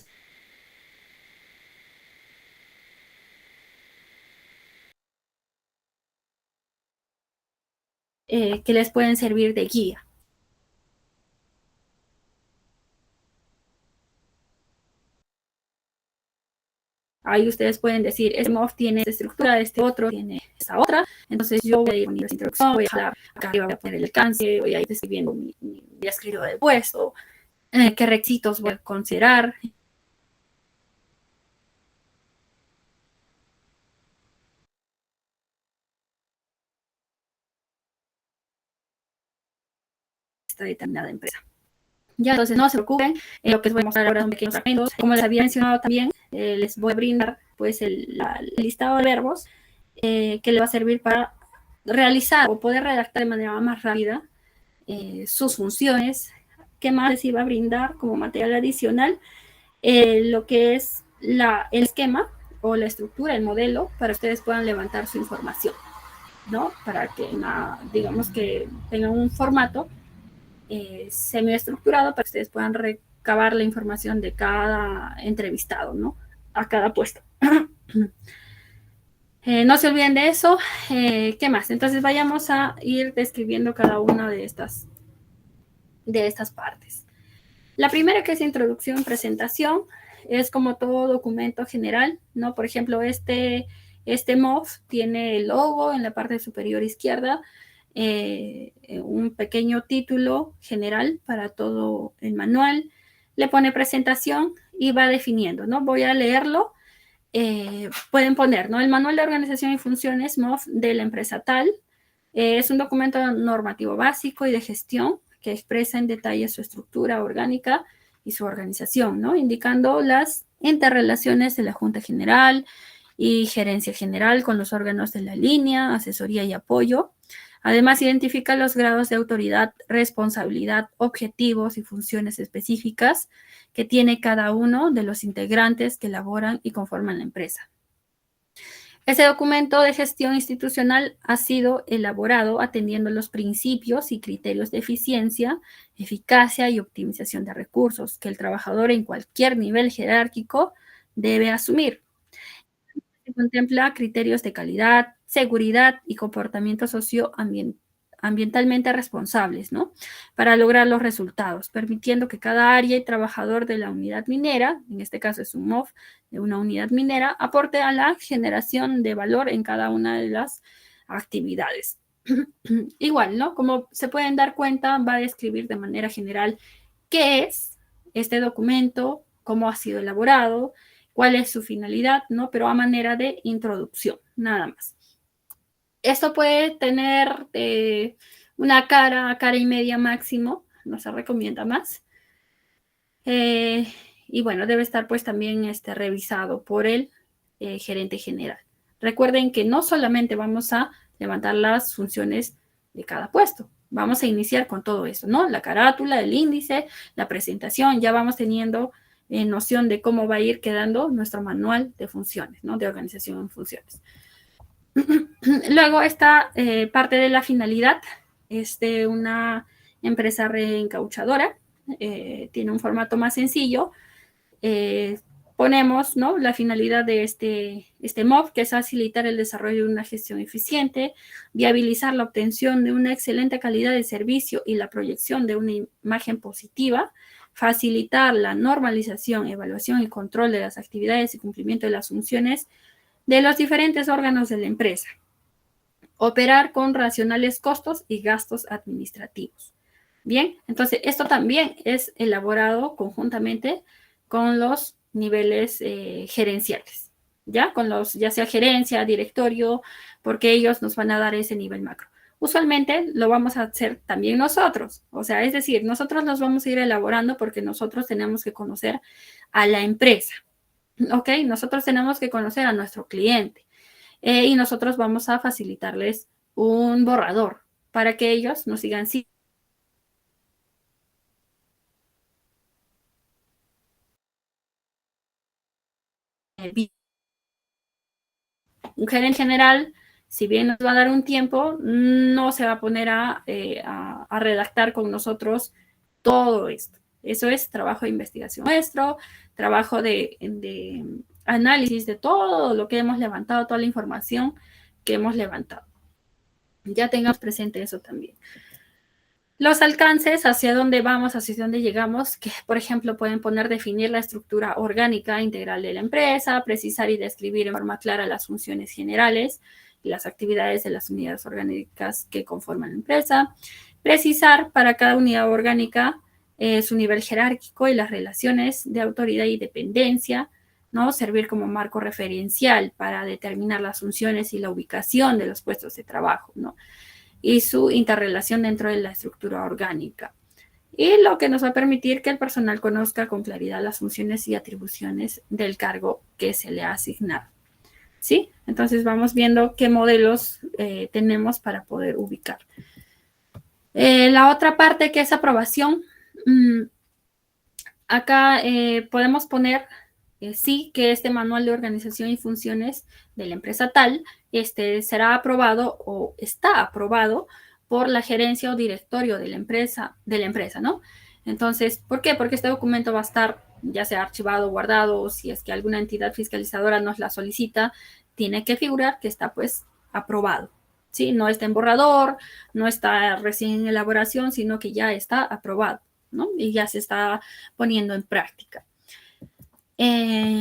que les pueden servir de guía. Ahí ustedes pueden decir, este MOF tiene esta estructura, este otro tiene esta otra. Entonces yo voy a ir poniendo esta introducción, voy a dejar acá arriba, voy a poner el alcance, voy a ir describiendo mi escrito del puesto, qué requisitos voy a considerar. Esta determinada empresa. Ya, entonces no se preocupen, lo que les voy a mostrar ahora son pequeños fragmentos. Como les había mencionado también, les voy a brindar pues el listado de verbos que le va a servir para realizar o poder redactar de manera más rápida sus funciones. ¿Qué más les iba a brindar como material adicional? Lo que es el esquema o la estructura, el modelo, para que ustedes puedan levantar su información, ¿no? Para que, digamos que tengan un formato semiestructurado para que ustedes puedan recabar la información de cada entrevistado, ¿no? A cada puesto. No se olviden de eso. ¿Qué más? Entonces vayamos a ir describiendo cada una de estas partes. La primera, que es introducción, presentación, es como todo documento general, ¿no? Por ejemplo, este MOF tiene el logo en la parte superior izquierda, un pequeño título general para todo el manual, le pone presentación y va definiendo, ¿no? Voy a leerlo. Pueden poner, ¿no? El manual de organización y funciones MOF de la empresa tal. Es un documento normativo básico y de gestión que expresa en detalle su estructura orgánica y su organización, ¿no? Indicando las interrelaciones de la Junta General y Gerencia General con los órganos de la línea, asesoría y apoyo. Además, identifica los grados de autoridad, responsabilidad, objetivos y funciones específicas que tiene cada uno de los integrantes que elaboran y conforman la empresa. Ese documento de gestión institucional ha sido elaborado atendiendo los principios y criterios de eficiencia, eficacia y optimización de recursos que el trabajador en cualquier nivel jerárquico debe asumir. Se contempla criterios de calidad, seguridad y comportamiento socioambientalmente responsables, ¿no? Para lograr los resultados, permitiendo que cada área y trabajador de la unidad minera, en este caso es un MOF de una unidad minera, aporte a la generación de valor en cada una de las actividades. Igual, ¿no? Como se pueden dar cuenta, va a describir de manera general qué es este documento, cómo ha sido elaborado, cuál es su finalidad, ¿no? Pero a manera de introducción, nada más. Esto puede tener una cara y media máximo, no se recomienda más. Y bueno, debe estar pues también revisado por el gerente general. Recuerden que no solamente vamos a levantar las funciones de cada puesto, vamos a iniciar con todo eso, ¿no? La carátula, el índice, la presentación, ya vamos teniendo noción de cómo va a ir quedando nuestro manual de funciones, ¿no? De organización en funciones. Luego esta parte de la finalidad es de una empresa reencauchadora, tiene un formato más sencillo. Ponemos, ¿no? La finalidad de este MOF, que es facilitar el desarrollo de una gestión eficiente, viabilizar la obtención de una excelente calidad de servicio y la proyección de una imagen positiva, facilitar la normalización, evaluación y control de las actividades y cumplimiento de las funciones de los diferentes órganos de la empresa, operar con racionales costos y gastos administrativos. Bien, entonces esto también es elaborado conjuntamente con los niveles gerenciales, ¿ya? Con los, ya sea gerencia, directorio, porque ellos nos van a dar ese nivel macro. Usualmente lo vamos a hacer también nosotros, o sea, es decir, nosotros los vamos a ir elaborando porque nosotros tenemos que conocer a la empresa, ¿ok? Nosotros tenemos que conocer a nuestro cliente y nosotros vamos a facilitarles un borrador para que ellos nos sigan siguiendo. Un gerente general, si bien nos va a dar un tiempo, no se va a poner a redactar con nosotros todo esto. Eso es trabajo de investigación nuestro, trabajo de análisis de todo lo que hemos levantado, toda la información que hemos levantado. Ya tengamos presente eso también. Los alcances, hacia dónde vamos, hacia dónde llegamos, que por ejemplo pueden poner definir la estructura orgánica integral de la empresa, precisar y describir en forma clara las funciones generales y las actividades de las unidades orgánicas que conforman la empresa, precisar para cada unidad orgánica su nivel jerárquico y las relaciones de autoridad y dependencia, ¿no? Servir como marco referencial para determinar las funciones y la ubicación de los puestos de trabajo, ¿no? Y su interrelación dentro de la estructura orgánica. y lo que nos va a permitir que el personal conozca con claridad las funciones y atribuciones del cargo que se le ha asignado. ¿Sí? Entonces vamos viendo qué modelos tenemos para poder ubicar. La otra parte que es aprobación, acá podemos poner sí que este manual de organización y funciones de la empresa tal será aprobado o está aprobado por la gerencia o directorio de la empresa, ¿no? Entonces, ¿por qué? Porque este documento va a estar ya sea archivado, guardado, o si es que alguna entidad fiscalizadora nos la solicita, tiene que figurar que está pues aprobado. ¿Sí? No está en borrador, no está recién en elaboración, sino que ya está aprobado, ¿no? Y ya se está poniendo en práctica.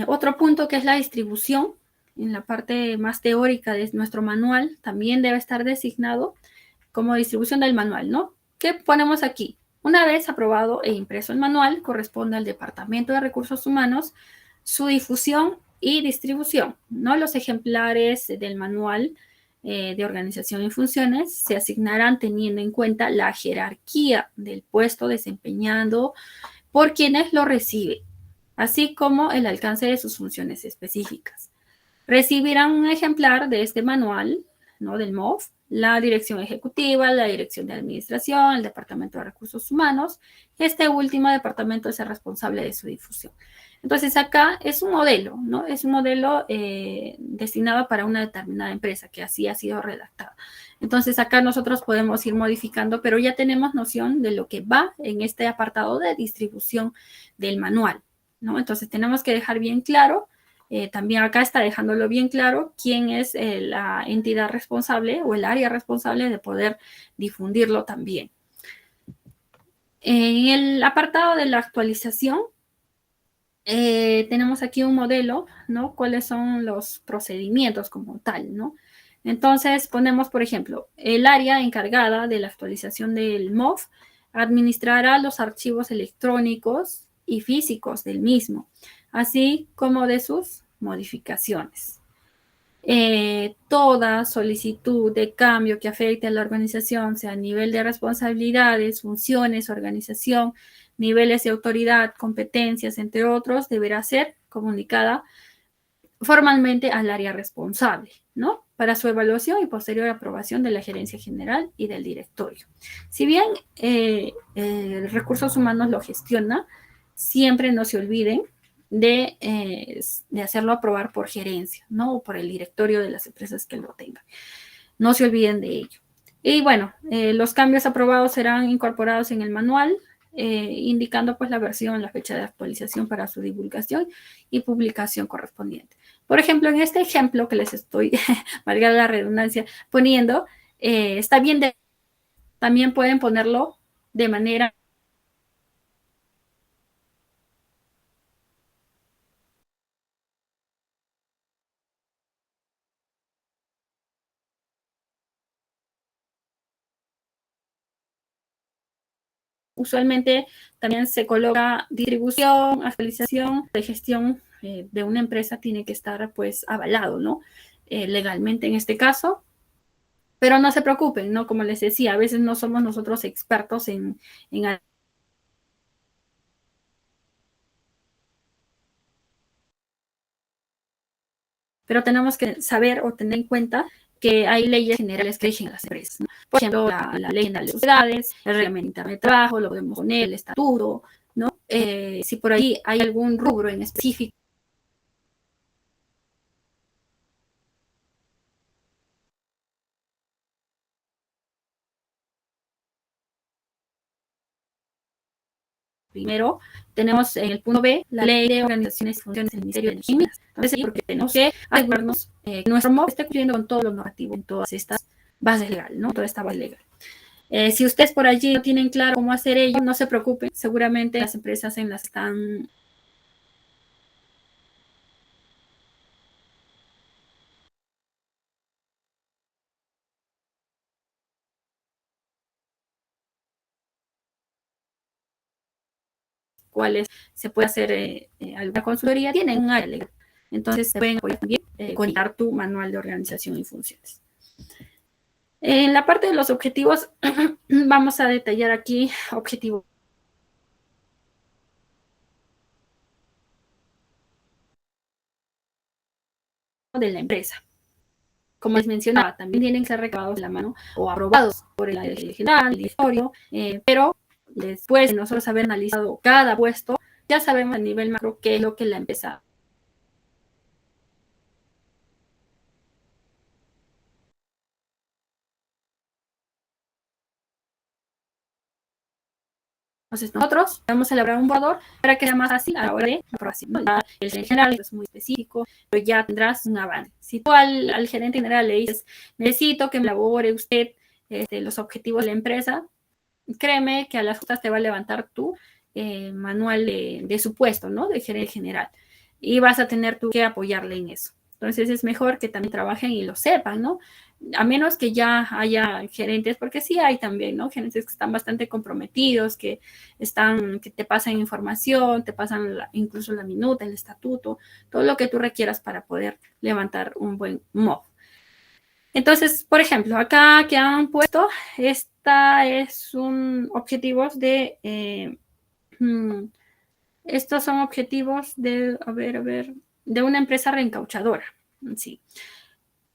Otro punto que es la distribución, en la parte más teórica de nuestro manual, también debe estar designado como distribución del manual, ¿no? ¿Qué ponemos aquí? Una vez aprobado e impreso el manual, corresponde al Departamento de Recursos Humanos su difusión y distribución, ¿no? Los ejemplares del manual de organización y funciones se asignarán teniendo en cuenta la jerarquía del puesto desempeñado por quienes lo reciben, así como el alcance de sus funciones específicas. Recibirán un ejemplar de este manual, ¿no? Del MOF, la dirección ejecutiva, la dirección de administración, el departamento de recursos humanos. Este último departamento es el responsable de su difusión. Entonces acá es un modelo, ¿no? Es un modelo destinado para una determinada empresa que así ha sido redactada. Entonces acá nosotros podemos ir modificando, pero ya tenemos noción de lo que va en este apartado de distribución del manual, ¿no? Entonces tenemos que dejar bien claro, también acá está dejándolo bien claro quién es la entidad responsable o el área responsable de poder difundirlo también. En el apartado de la actualización, tenemos aquí un modelo, ¿no? ¿Cuáles son los procedimientos como tal, ¿no? Entonces ponemos, por ejemplo, el área encargada de la actualización del MOF administrará los archivos electrónicos y físicos del mismo, así como de sus modificaciones. Toda solicitud de cambio que afecte a la organización, sea a nivel de responsabilidades, funciones, organización, niveles de autoridad, competencias, entre otros, deberá ser comunicada formalmente al área responsable, ¿no? Para su evaluación y posterior aprobación de la gerencia general y del directorio. Si bien Recursos Humanos lo gestiona, siempre no se olviden de hacerlo aprobar por gerencia, ¿no? O por el directorio de las empresas que lo tengan. No se olviden de ello. Y bueno, los cambios aprobados serán incorporados en el manual, indicando pues la versión, la fecha de actualización para su divulgación y publicación correspondiente. Por ejemplo, en este ejemplo que les estoy, valga la redundancia, poniendo, está bien, también pueden ponerlo de manera usualmente también se coloca distribución, actualización, de gestión de una empresa tiene que estar pues avalado, ¿no? Legalmente en este caso. Pero no se preocupen, ¿no? Como les decía, a veces no somos nosotros expertos en pero tenemos que saber o tener en cuenta que hay leyes generales que rigen a las empresas, ¿no? Por ejemplo, la ley de las sociedades, el reglamento de trabajo, lo podemos poner, el estatuto, ¿no? Si por ahí hay algún rubro en específico primero, tenemos en el punto B la ley de organizaciones y funciones del Ministerio de Energía. Entonces, porque tenemos que asegurarnos que nuestro MOB esté cumpliendo con todo lo normativo en todas estas bases legales, ¿no? Toda esta base legal. Si ustedes por allí no tienen claro cómo hacer ello, no se preocupen, seguramente las empresas en las que están cuales se puede hacer alguna consultoría, tienen un área legal. Entonces, se pueden apoyar también conectar tu manual de organización y funciones. En la parte de los objetivos, vamos a detallar aquí objetivos de la empresa. Como les mencionaba, también tienen que ser recabados de la mano o aprobados por el gerente general, el directorio, pero después de nosotros haber analizado cada puesto, ya sabemos a nivel macro qué es lo que la empresa. Entonces nosotros vamos a elaborar un borrador para que sea más fácil a la hora de aprobación, ¿no? Ya el gerente general es muy específico, pero ya tendrás un avance. Si tú al gerente general le dices, necesito que me elabore usted los objetivos de la empresa, créeme que a las justas te va a levantar tu manual de su puesto, ¿no? De gerente general. Y vas a tener tú que apoyarle en eso. Entonces es mejor que también trabajen y lo sepan, ¿no? A menos que ya haya gerentes, porque sí hay también, ¿no? Gerentes que están bastante comprometidos, que te pasan información, te pasan incluso la minuta, el estatuto, todo lo que tú requieras para poder levantar un buen MOB. Entonces, por ejemplo, acá que han puesto, esta es un objetivos de, estos son objetivos de, de una empresa reencauchadora, sí.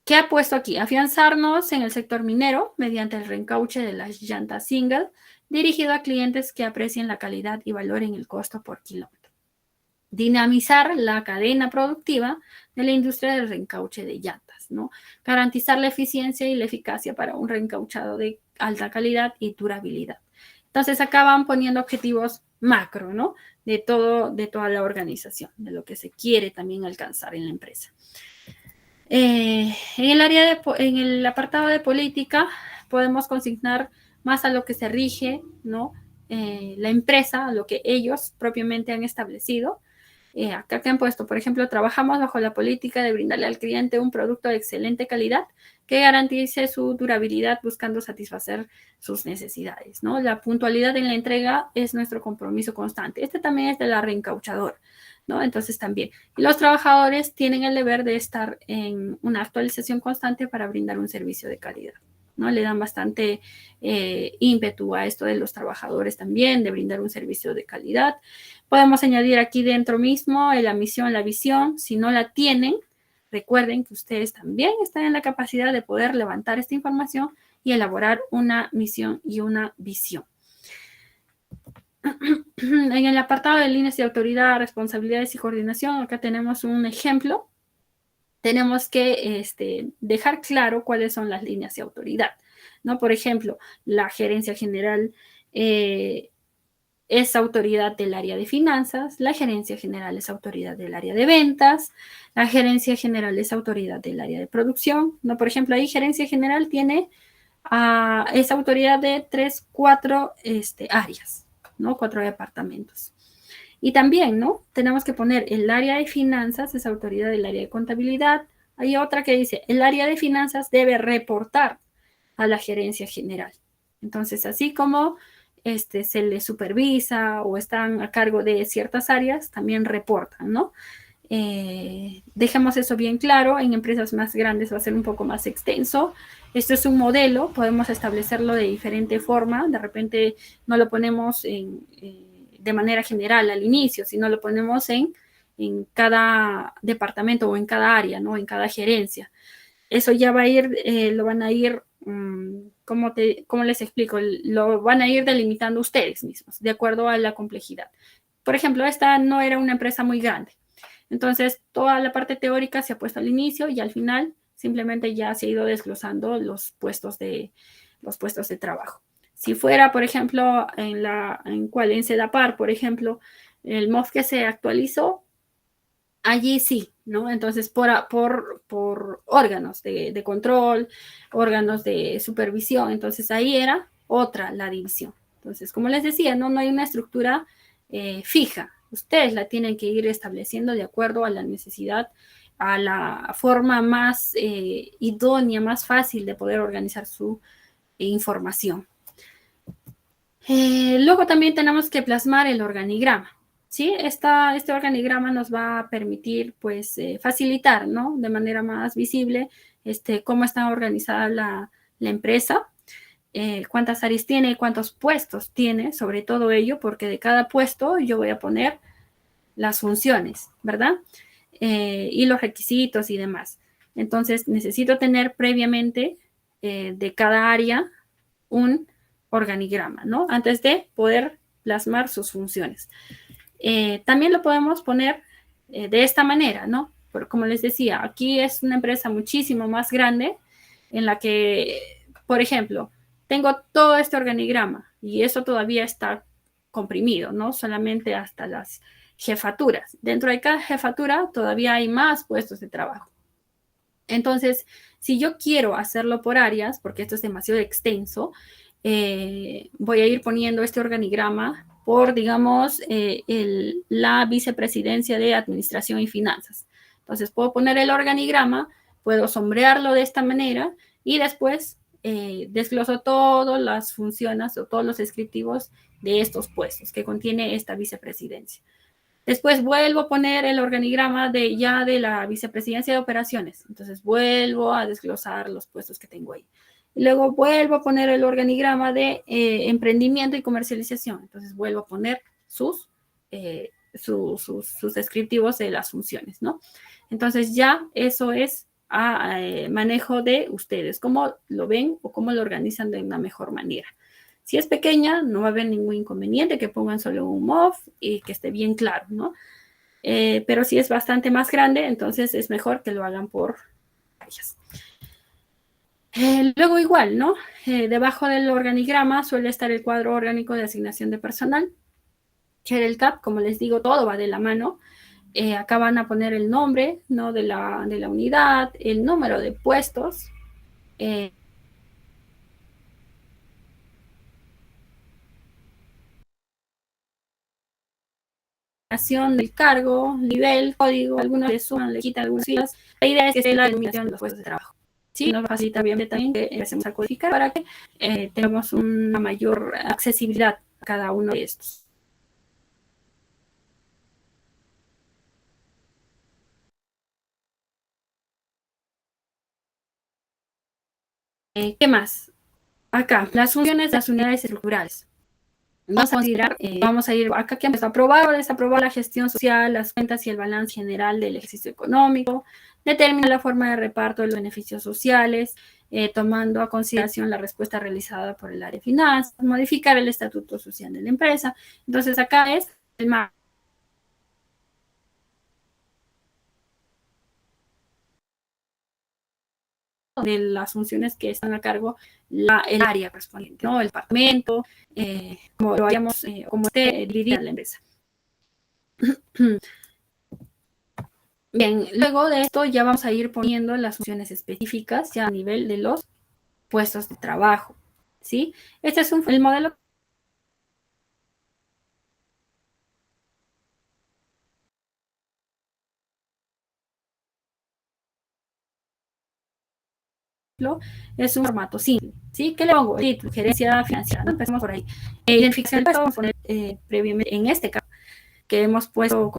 ¿Qué ha puesto aquí? Afianzarnos en el sector minero mediante el reencauche de las llantas single, dirigido a clientes que aprecien la calidad y valoren el costo por kilómetro. Dinamizar la cadena productiva de la industria del reencauche de llantas, ¿no? Garantizar la eficiencia y la eficacia para un reencauchado de alta calidad y durabilidad. Entonces acá van poniendo objetivos macro, ¿no? De toda la organización, de lo que se quiere también alcanzar en la empresa. En el apartado de política podemos consignar más a lo que se rige, ¿no? La empresa, a lo que ellos propiamente han establecido. Acá que han puesto, por ejemplo, trabajamos bajo la política de brindarle al cliente un producto de excelente calidad que garantice su durabilidad buscando satisfacer sus necesidades, ¿no? La puntualidad en la entrega es nuestro compromiso constante. Este también es de la reencauchadora, ¿no? Entonces también. Y los trabajadores tienen el deber de estar en una actualización constante para brindar un servicio de calidad, ¿no? Le dan bastante ímpetu a esto de los trabajadores también, de brindar un servicio de calidad. Podemos añadir aquí dentro mismo la misión, la visión. Si no la tienen, recuerden que ustedes también están en la capacidad de poder levantar esta información y elaborar una misión y una visión. En el apartado de líneas de autoridad, responsabilidades y coordinación, acá tenemos un ejemplo. Tenemos que dejar claro cuáles son las líneas de autoridad, ¿no? Por ejemplo, la gerencia general es autoridad del área de finanzas, la gerencia general es autoridad del área de ventas, la gerencia general es autoridad del área de producción, ¿no? Por ejemplo, ahí gerencia general tiene esa autoridad de 4 áreas, ¿no? 4 departamentos. Y también, ¿no? Tenemos que poner el área de finanzas, es autoridad del área de contabilidad. Hay otra que dice, el área de finanzas debe reportar a la gerencia general. Entonces, así como se les supervisa o están a cargo de ciertas áreas, también reportan, ¿no? Dejemos eso bien claro. En empresas más grandes va a ser un poco más extenso. Esto es un modelo, podemos establecerlo de diferente forma. De repente no lo ponemos de manera general al inicio, sino lo ponemos en cada departamento o en cada área, ¿no? En cada gerencia. Eso ya va a ir, lo van a ir, ¿cómo les explico? Lo van a ir delimitando ustedes mismos, de acuerdo a la complejidad. Por ejemplo, esta no era una empresa muy grande. Entonces, toda la parte teórica se ha puesto al inicio y al final simplemente ya se ha ido desglosando los puestos de trabajo. Si fuera, por ejemplo, en Sedapar, por ejemplo, el MOF que se actualizó, allí sí, ¿no? Entonces, por órganos de control, órganos de supervisión, entonces ahí era otra la división. Entonces, como les decía, no hay una estructura fija. Ustedes la tienen que ir estableciendo de acuerdo a la necesidad, a la forma más idónea, más fácil de poder organizar su información. Luego también tenemos que plasmar el organigrama. ¿Sí? Este organigrama nos va a permitir, pues, facilitar, ¿no? De manera más visible, cómo está organizada la empresa, cuántas áreas tiene, cuántos puestos tiene, sobre todo ello, porque de cada puesto yo voy a poner las funciones, ¿verdad? Y los requisitos y demás. Entonces, necesito tener previamente de cada área un organigrama, ¿no? Antes de poder plasmar sus funciones. También lo podemos poner de esta manera, ¿no? Pero como les decía, aquí es una empresa muchísimo más grande en la que, por ejemplo, tengo todo este organigrama y eso todavía está comprimido, ¿no? Solamente hasta las jefaturas. Dentro de cada jefatura todavía hay más puestos de trabajo. Entonces, si yo quiero hacerlo por áreas, porque esto es demasiado extenso, voy a ir poniendo este organigrama por, digamos, la vicepresidencia de Administración y Finanzas. Entonces, puedo poner el organigrama, puedo sombrearlo de esta manera y después desgloso todas las funciones o todos los descriptivos de estos puestos que contiene esta vicepresidencia. Después vuelvo a poner el organigrama de la vicepresidencia de operaciones. Entonces vuelvo a desglosar los puestos que tengo ahí. Y luego vuelvo a poner el organigrama de emprendimiento y comercialización. Entonces vuelvo a poner sus descriptivos de las funciones, ¿no? Entonces ya eso es manejo de ustedes, cómo lo ven o cómo lo organizan de una mejor manera. Si es pequeña, no va a haber ningún inconveniente que pongan solo un MOV y que esté bien claro, ¿no? Pero si es bastante más grande, entonces es mejor que lo hagan por áreas. Luego igual, ¿no? Debajo del organigrama suele estar el cuadro orgánico de asignación de personal, que era el CAP, como les digo, todo va de la mano. Acá van a poner el nombre, ¿no? de la unidad, el número de puestos, del cargo, nivel, código, algunos le suman, le quitan algunas filas. La idea es que sea la denominación de los puestos de trabajo. Sí, nos facilita bien también que empecemos a codificar para que tengamos una mayor accesibilidad a cada uno de estos. ¿Qué más? Acá, las funciones de las unidades estructurales. Vamos a considerar, vamos a ir acá que aprobar o desaprobar la gestión social, las cuentas y el balance general del ejercicio económico, determinar la forma de reparto de los beneficios sociales, tomando a consideración la respuesta realizada por el área de finanzas, modificar el estatuto social de la empresa. Entonces acá es el marco de las funciones que están a cargo el área correspondiente, ¿no? El departamento, como lo hayamos, como esté dividida la empresa. Bien, luego de esto ya vamos a ir poniendo las funciones específicas ya a nivel de los puestos de trabajo, ¿sí? Este es el modelo es un formato simple, ¿sí? ¿Qué le pongo? Título, gerencia financiera, ¿no? Empezamos por ahí. Identificación del puesto, vamos a poner previamente en este caso que hemos puesto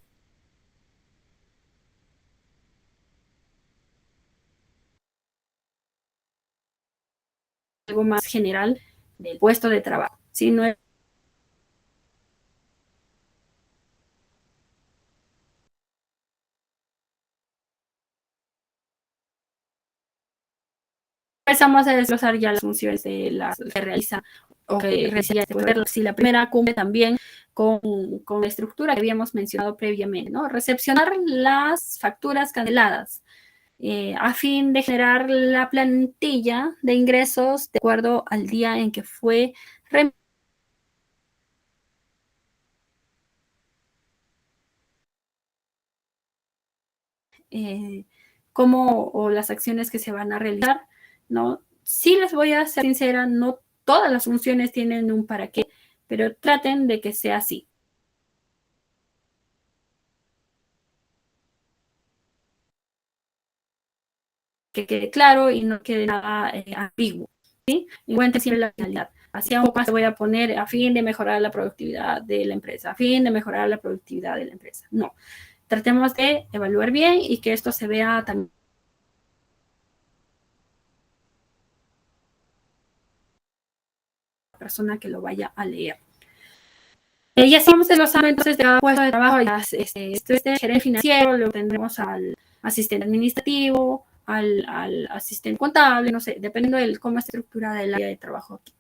algo más general del puesto de trabajo, ¿sí? No es empezamos a desglosar ya las funciones de las que realiza o que recibe si la primera cumple también con la estructura que habíamos mencionado previamente, ¿no? Recepcionar las facturas canceladas a fin de generar la plantilla de ingresos de acuerdo al día en que fue cómo o las acciones que se van a realizar, ¿no? Sí les voy a ser sincera, no todas las funciones tienen un para qué, pero traten de que sea así. Que quede claro y no quede nada ambiguo, ¿sí? Y cuenten siempre la finalidad. Así un poco más voy a poner a fin de mejorar la productividad de la empresa, a fin de mejorar la productividad de la empresa. No, tratemos de evaluar bien y que esto se vea también la persona que lo vaya a leer. Y así vamos desglosando entonces de cada puesto de trabajo. Esto es de gerente financiero, luego tendremos al asistente administrativo, al asistente contable, no sé, dependiendo de cómo está estructurada el área de trabajo aquí.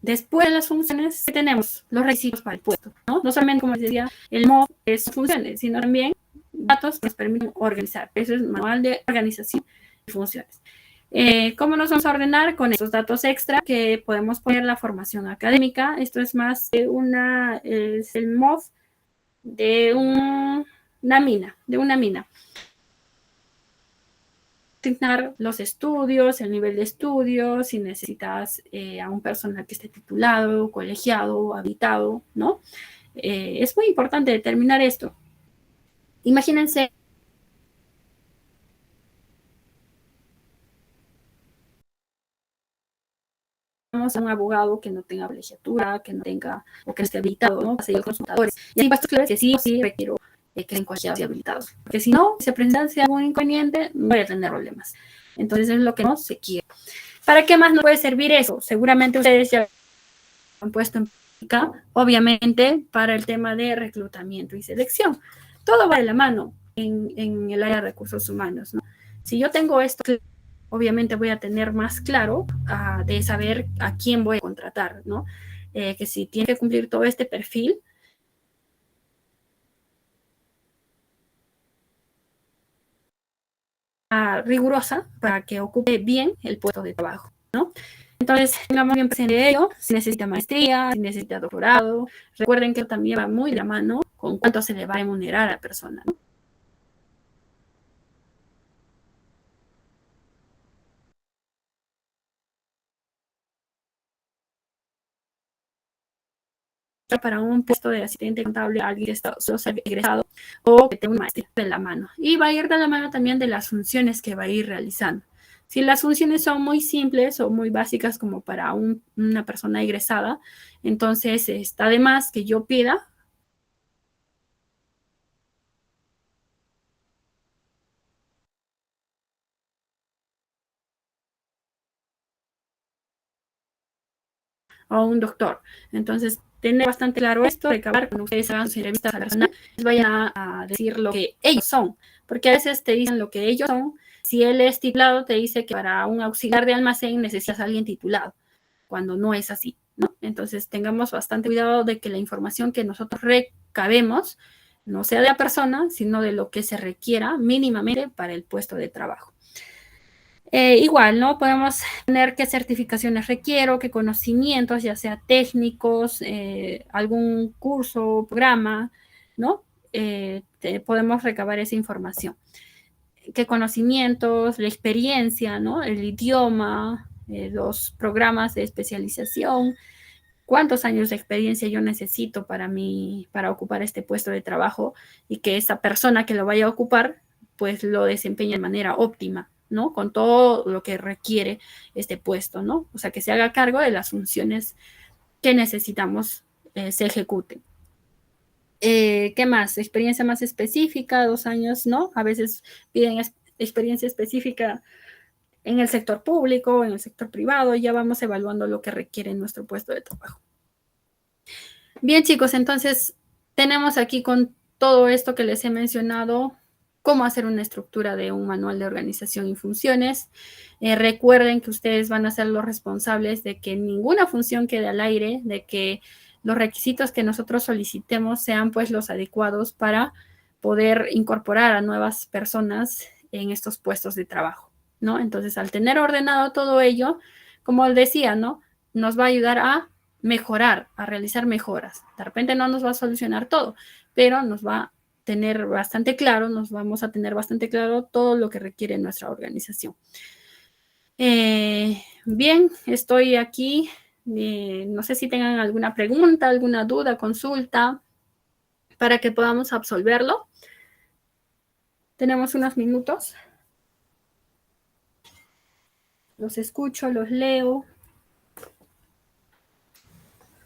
Después de las funciones, tenemos los requisitos para el puesto, ¿no? No solamente, como les decía, el MOV es funciones, sino también datos que nos permiten organizar. Eso es manual de organización y funciones. ¿Cómo nos vamos a ordenar? Con estos datos extra que podemos poner la formación académica. Esto es más de es el MOV de una mina. Asignar los estudios, el nivel de estudios, si necesitas a un personal que esté titulado, colegiado, habilitado, ¿no? Es muy importante determinar esto. Imagínense a un abogado que no tenga colegiatura, que no tenga, o que no esté habilitado, ¿no? Para seguir los consultadores. Y hay puestos claves que sí o sí requiero que estén colegiados y habilitados. Porque si no, se presenta algún inconveniente, voy a tener problemas. Entonces es lo que no se quiere. ¿Para qué más nos puede servir eso? Seguramente ustedes ya han puesto en práctica, obviamente, para el tema de reclutamiento y selección. Todo va de la mano en el área de recursos humanos, ¿no? Si yo tengo esto, obviamente voy a tener más claro de saber a quién voy a contratar, ¿no? Que si tiene que cumplir todo este perfil, rigurosa para que ocupe bien el puesto de trabajo, ¿no? Entonces, tengamos bien presente ello, si necesita maestría, si necesita doctorado. Recuerden que también va muy de la mano con cuánto se le va a remunerar a la persona, ¿no? Para un puesto de asistente contable, alguien que está solo egresado o que tenga una maestría de la mano. Y va a ir de la mano también de las funciones que va a ir realizando. Si las funciones son muy simples o muy básicas como para una persona egresada, entonces está de más que yo pida a un doctor. Entonces, tener bastante claro esto, recabar cuando ustedes hagan sus entrevistas a la persona, les vayan a decir lo que ellos son, porque a veces te dicen lo que ellos son. Si él es titulado, te dice que para un auxiliar de almacén necesitas a alguien titulado, cuando no es así, ¿no? Entonces, tengamos bastante cuidado de que la información que nosotros recabemos no sea de la persona, sino de lo que se requiera mínimamente para el puesto de trabajo. Igual, ¿no? Podemos tener qué certificaciones requiero, qué conocimientos, ya sea técnicos, algún curso, programa, ¿no? Podemos recabar esa información. ¿Qué conocimientos, la experiencia, ¿no? El idioma, los programas de especialización, cuántos años de experiencia yo necesito para ocupar este puesto de trabajo y que esa persona que lo vaya a ocupar, pues lo desempeñe de manera óptima, ¿no? Con todo lo que requiere este puesto, ¿no? O sea, que se haga cargo de las funciones que necesitamos se ejecuten. ¿Qué más? Experiencia más específica, 2 años, ¿no? A veces piden experiencia específica en el sector público, en el sector privado, ya vamos evaluando lo que requiere nuestro puesto de trabajo. Bien, chicos, entonces tenemos aquí con todo esto que les he mencionado, cómo hacer una estructura de un manual de organización y funciones. Recuerden que ustedes van a ser los responsables de que ninguna función quede al aire, de que los requisitos que nosotros solicitemos sean pues los adecuados para poder incorporar a nuevas personas en estos puestos de trabajo, ¿no? Entonces, al tener ordenado todo ello, como decía, ¿no? Nos va a ayudar a mejorar, a realizar mejoras. De repente no nos va a solucionar todo, pero nos va a tener bastante claro, nos vamos a tener bastante claro todo lo que requiere nuestra organización. Bien, estoy aquí. No sé si tengan alguna pregunta, alguna duda, consulta, para que podamos absolverlo. Tenemos unos minutos. Los escucho, los leo.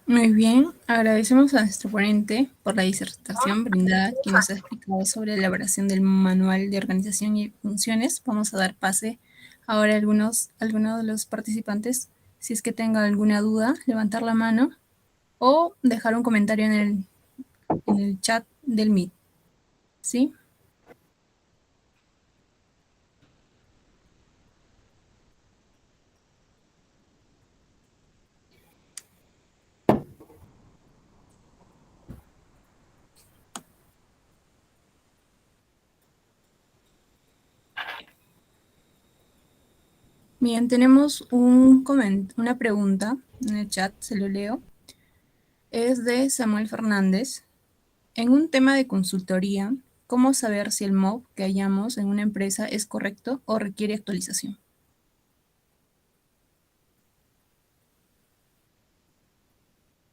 Muy bien, agradecemos a nuestro ponente por la disertación brindada, que nos ha explicado sobre la elaboración del manual de organización y funciones. Vamos a dar pase ahora a algunos de los participantes. Si es que tenga alguna duda, levantar la mano o dejar un comentario en el en el chat del Meet, ¿sí? Bien, tenemos una pregunta en el chat, se lo leo. Es de Samuel Fernández. En un tema de consultoría, ¿cómo saber si el MOB que hallamos en una empresa es correcto o requiere actualización?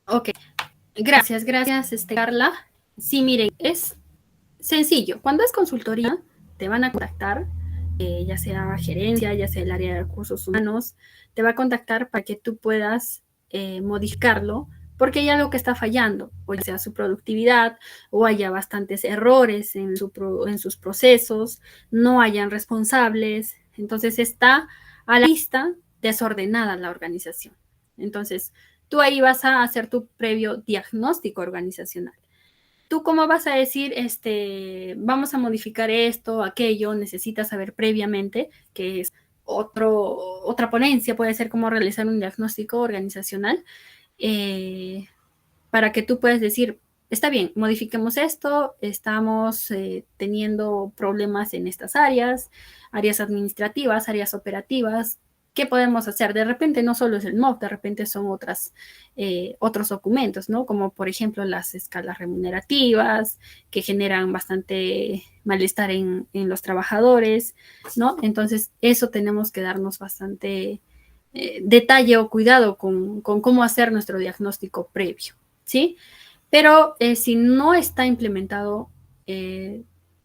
Ok, gracias, Carla. Sí, miren, es sencillo. Cuando es consultoría, te van a contactar, ya sea gerencia, ya sea el área de recursos humanos, te va a contactar para que tú puedas modificarlo, porque hay algo que está fallando, o ya sea su productividad, o haya bastantes errores en sus procesos, no hayan responsables. Entonces está a la vista desordenada la organización. Entonces, tú ahí vas a hacer tu previo diagnóstico organizacional. ¿Tú cómo vas a decir, vamos a modificar esto, aquello? Necesitas saber previamente, que es otra ponencia, puede ser cómo realizar un diagnóstico organizacional, para que tú puedas decir, está bien, modifiquemos esto, estamos teniendo problemas en estas áreas administrativas, áreas operativas. ¿Qué podemos hacer? De repente no solo es el MOB, de repente son otros documentos, ¿no? Como por ejemplo las escalas remunerativas, que generan bastante malestar en los trabajadores, ¿no? Entonces, eso tenemos que darnos bastante detalle o cuidado con cómo hacer nuestro diagnóstico previo, ¿sí? Pero si no está implementado,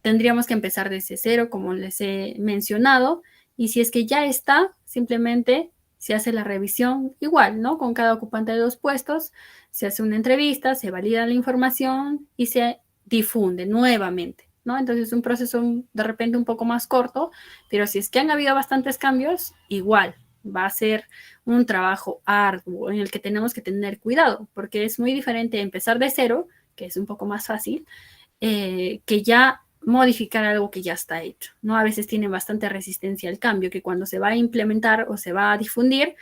tendríamos que empezar desde cero, como les he mencionado, y si es que ya está, simplemente se hace la revisión igual, ¿no? Con cada ocupante de los puestos, se hace una entrevista, se valida la información y se difunde nuevamente, ¿no? Entonces es un proceso de repente un poco más corto, pero si es que han habido bastantes cambios, igual va a ser un trabajo arduo en el que tenemos que tener cuidado, porque es muy diferente empezar de cero, que es un poco más fácil, que ya modificar algo que ya está hecho, ¿no? A veces tienen bastante resistencia al cambio, que cuando se va a implementar o se va a difundir,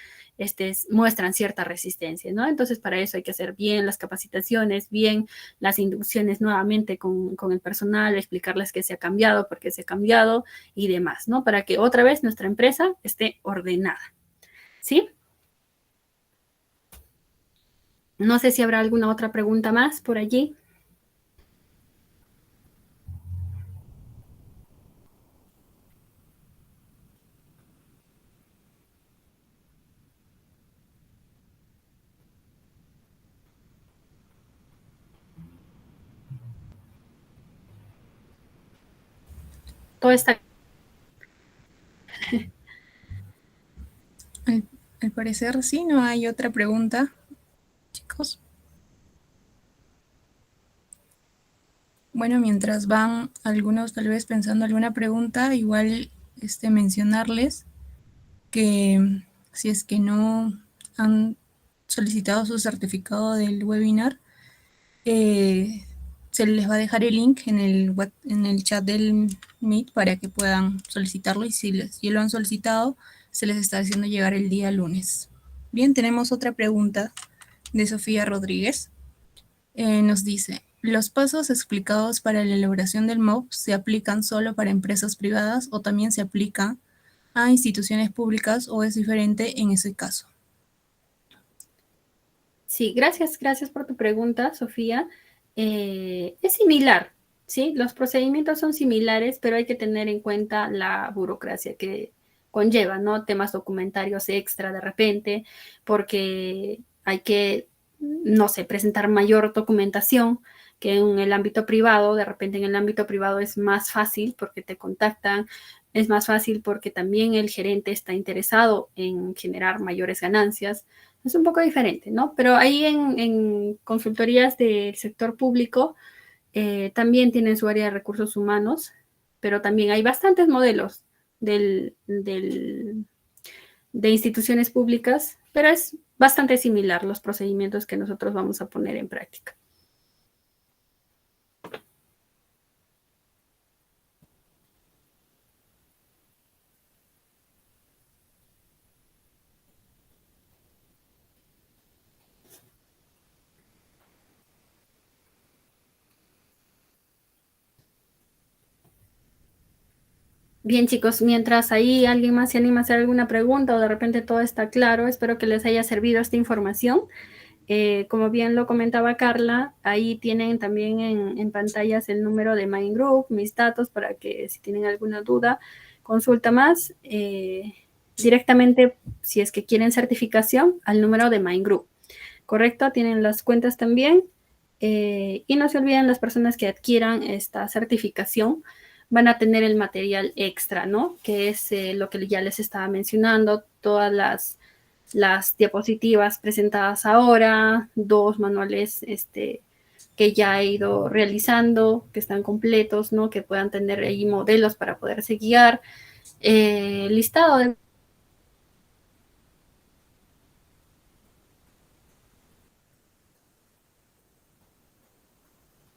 muestran cierta resistencia, ¿no? Entonces, para eso hay que hacer bien las capacitaciones, bien las inducciones nuevamente con el personal, explicarles qué se ha cambiado, por qué se ha cambiado y demás, ¿no? Para que otra vez nuestra empresa esté ordenada, ¿sí? No sé si habrá alguna otra pregunta más por allí. Todo está. Al parecer sí, no hay otra pregunta, chicos. Bueno, mientras van algunos tal vez pensando alguna pregunta, igual mencionarles que si es que no han solicitado su certificado del webinar, se les va a dejar el link en el chat del Meet para que puedan solicitarlo y si lo han solicitado, se les está haciendo llegar el día lunes. Bien, tenemos otra pregunta de Sofía Rodríguez. Nos dice, ¿los pasos explicados para la elaboración del MOB se aplican solo para empresas privadas o también se aplica a instituciones públicas o es diferente en ese caso? Sí, gracias por tu pregunta, Sofía. Es similar, ¿sí? Los procedimientos son similares, pero hay que tener en cuenta la burocracia que conlleva, ¿no? Temas documentarios extra de repente, porque hay que, no sé, presentar mayor documentación que en el ámbito privado. De repente en el ámbito privado es más fácil porque te contactan, es más fácil porque también el gerente está interesado en generar mayores ganancias. Es un poco diferente, ¿no? Pero ahí en consultorías del sector público también tienen su área de recursos humanos, pero también hay bastantes modelos de instituciones públicas, pero es bastante similar los procedimientos que nosotros vamos a poner en práctica. Bien, chicos, mientras ahí alguien más se anima a hacer alguna pregunta o de repente todo está claro, espero que les haya servido esta información. Como bien lo comentaba Carla, ahí tienen también en pantallas el número de Mind Group, mis datos, para que si tienen alguna duda, consulta más directamente, si es que quieren certificación, al número de Mind Group. ¿Correcto? Tienen las cuentas también. Y no se olviden, las personas que adquieran esta certificación van a tener el material extra, ¿no? Que es lo que ya les estaba mencionando, todas las diapositivas presentadas ahora, 2 manuales que ya he ido realizando, que están completos, ¿no? Que puedan tener ahí modelos para poderse guiar, listado de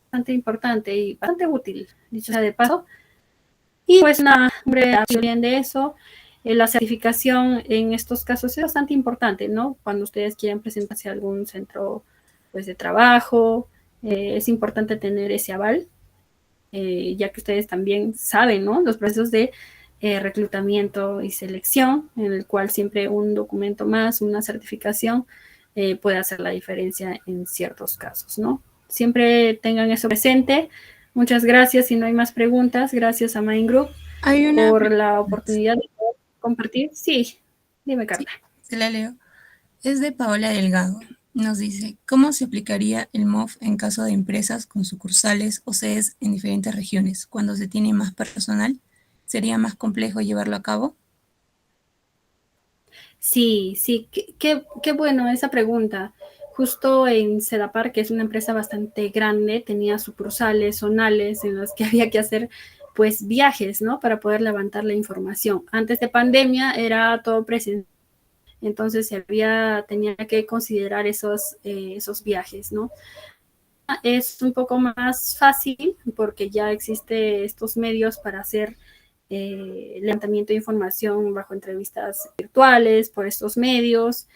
bastante importante y bastante útil, dicho sea de paso. Y pues nada, bien de eso. La certificación en estos casos es bastante importante, ¿no? Cuando ustedes quieren presentarse a algún centro pues, de trabajo, es importante tener ese aval, ya que ustedes también saben, ¿no? Los procesos de reclutamiento y selección, en el cual siempre un documento más, una certificación, puede hacer la diferencia en ciertos casos, ¿no? Siempre tengan eso presente. Muchas gracias. Si no hay más preguntas, gracias a Mind Group Hay una por pregunta la más. oportunidad de compartir. Sí, dime, Sí, Carla. se la leo. Es de Paola Delgado. Nos dice, ¿cómo se aplicaría el MOF en caso de empresas con sucursales o sedes en diferentes regiones? Cuando se tiene más personal, ¿sería más complejo llevarlo a cabo? Sí, sí, qué bueno esa pregunta. Justo en Sedapar, que es una empresa bastante grande, tenía sucursales, zonales en las que había que hacer pues viajes, ¿no? Para poder levantar la información. Antes de pandemia era todo presencial, entonces tenía que considerar esos viajes, ¿no? Es un poco más fácil porque ya existe estos medios para hacer levantamiento de información bajo entrevistas virtuales por estos medios,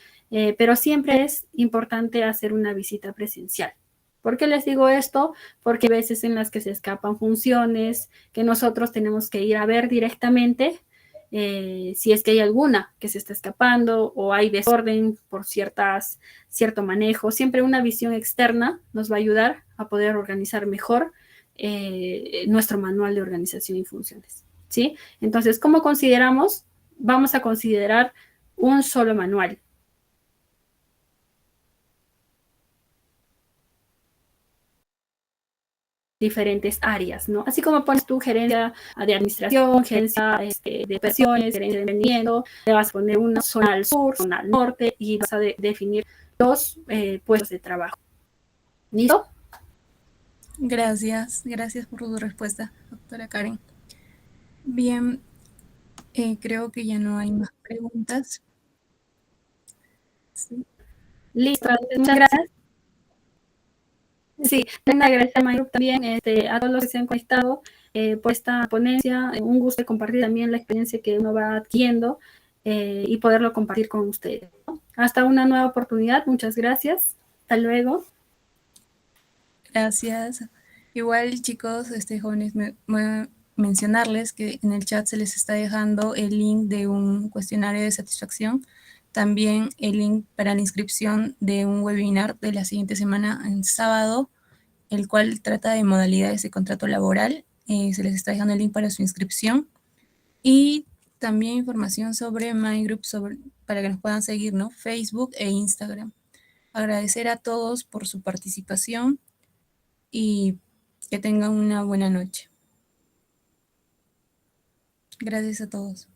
pero siempre es importante hacer una visita presencial. ¿Por qué les digo esto? Porque hay veces en las que se escapan funciones que nosotros tenemos que ir a ver directamente, si es que hay alguna que se está escapando o hay desorden por cierto manejo. Siempre una visión externa nos va a ayudar a poder organizar mejor nuestro manual de organización y funciones. ¿Sí? Entonces, ¿cómo consideramos? Vamos a considerar un solo manual. Diferentes áreas, ¿no? Así como pones tu gerencia de administración, gerencia de pensiones, gerencia de rendimiento, le vas a poner una zona al sur, zona al norte y vas a definir los puestos de trabajo. ¿Listo? Gracias por tu respuesta, doctora Karen. Bien, creo que ya no hay más preguntas. Sí. Listo, muchas gracias. Sí, también agradecer a Mayu también a todos los que se han conectado por esta ponencia. Un gusto compartir también la experiencia que uno va adquiriendo y poderlo compartir con ustedes, ¿no? Hasta una nueva oportunidad. Muchas gracias. Hasta luego. Gracias. Igual, chicos, jóvenes, voy a mencionarles que en el chat se les está dejando el link de un cuestionario de satisfacción, también el link para la inscripción de un webinar de la siguiente semana en sábado, el cual trata de modalidades de contrato laboral. Se les está dejando el link para su inscripción y también información sobre My Group para que nos puedan seguir, ¿no? Facebook e Instagram. Agradecer a todos por su participación y que tengan una buena noche. Gracias a todos.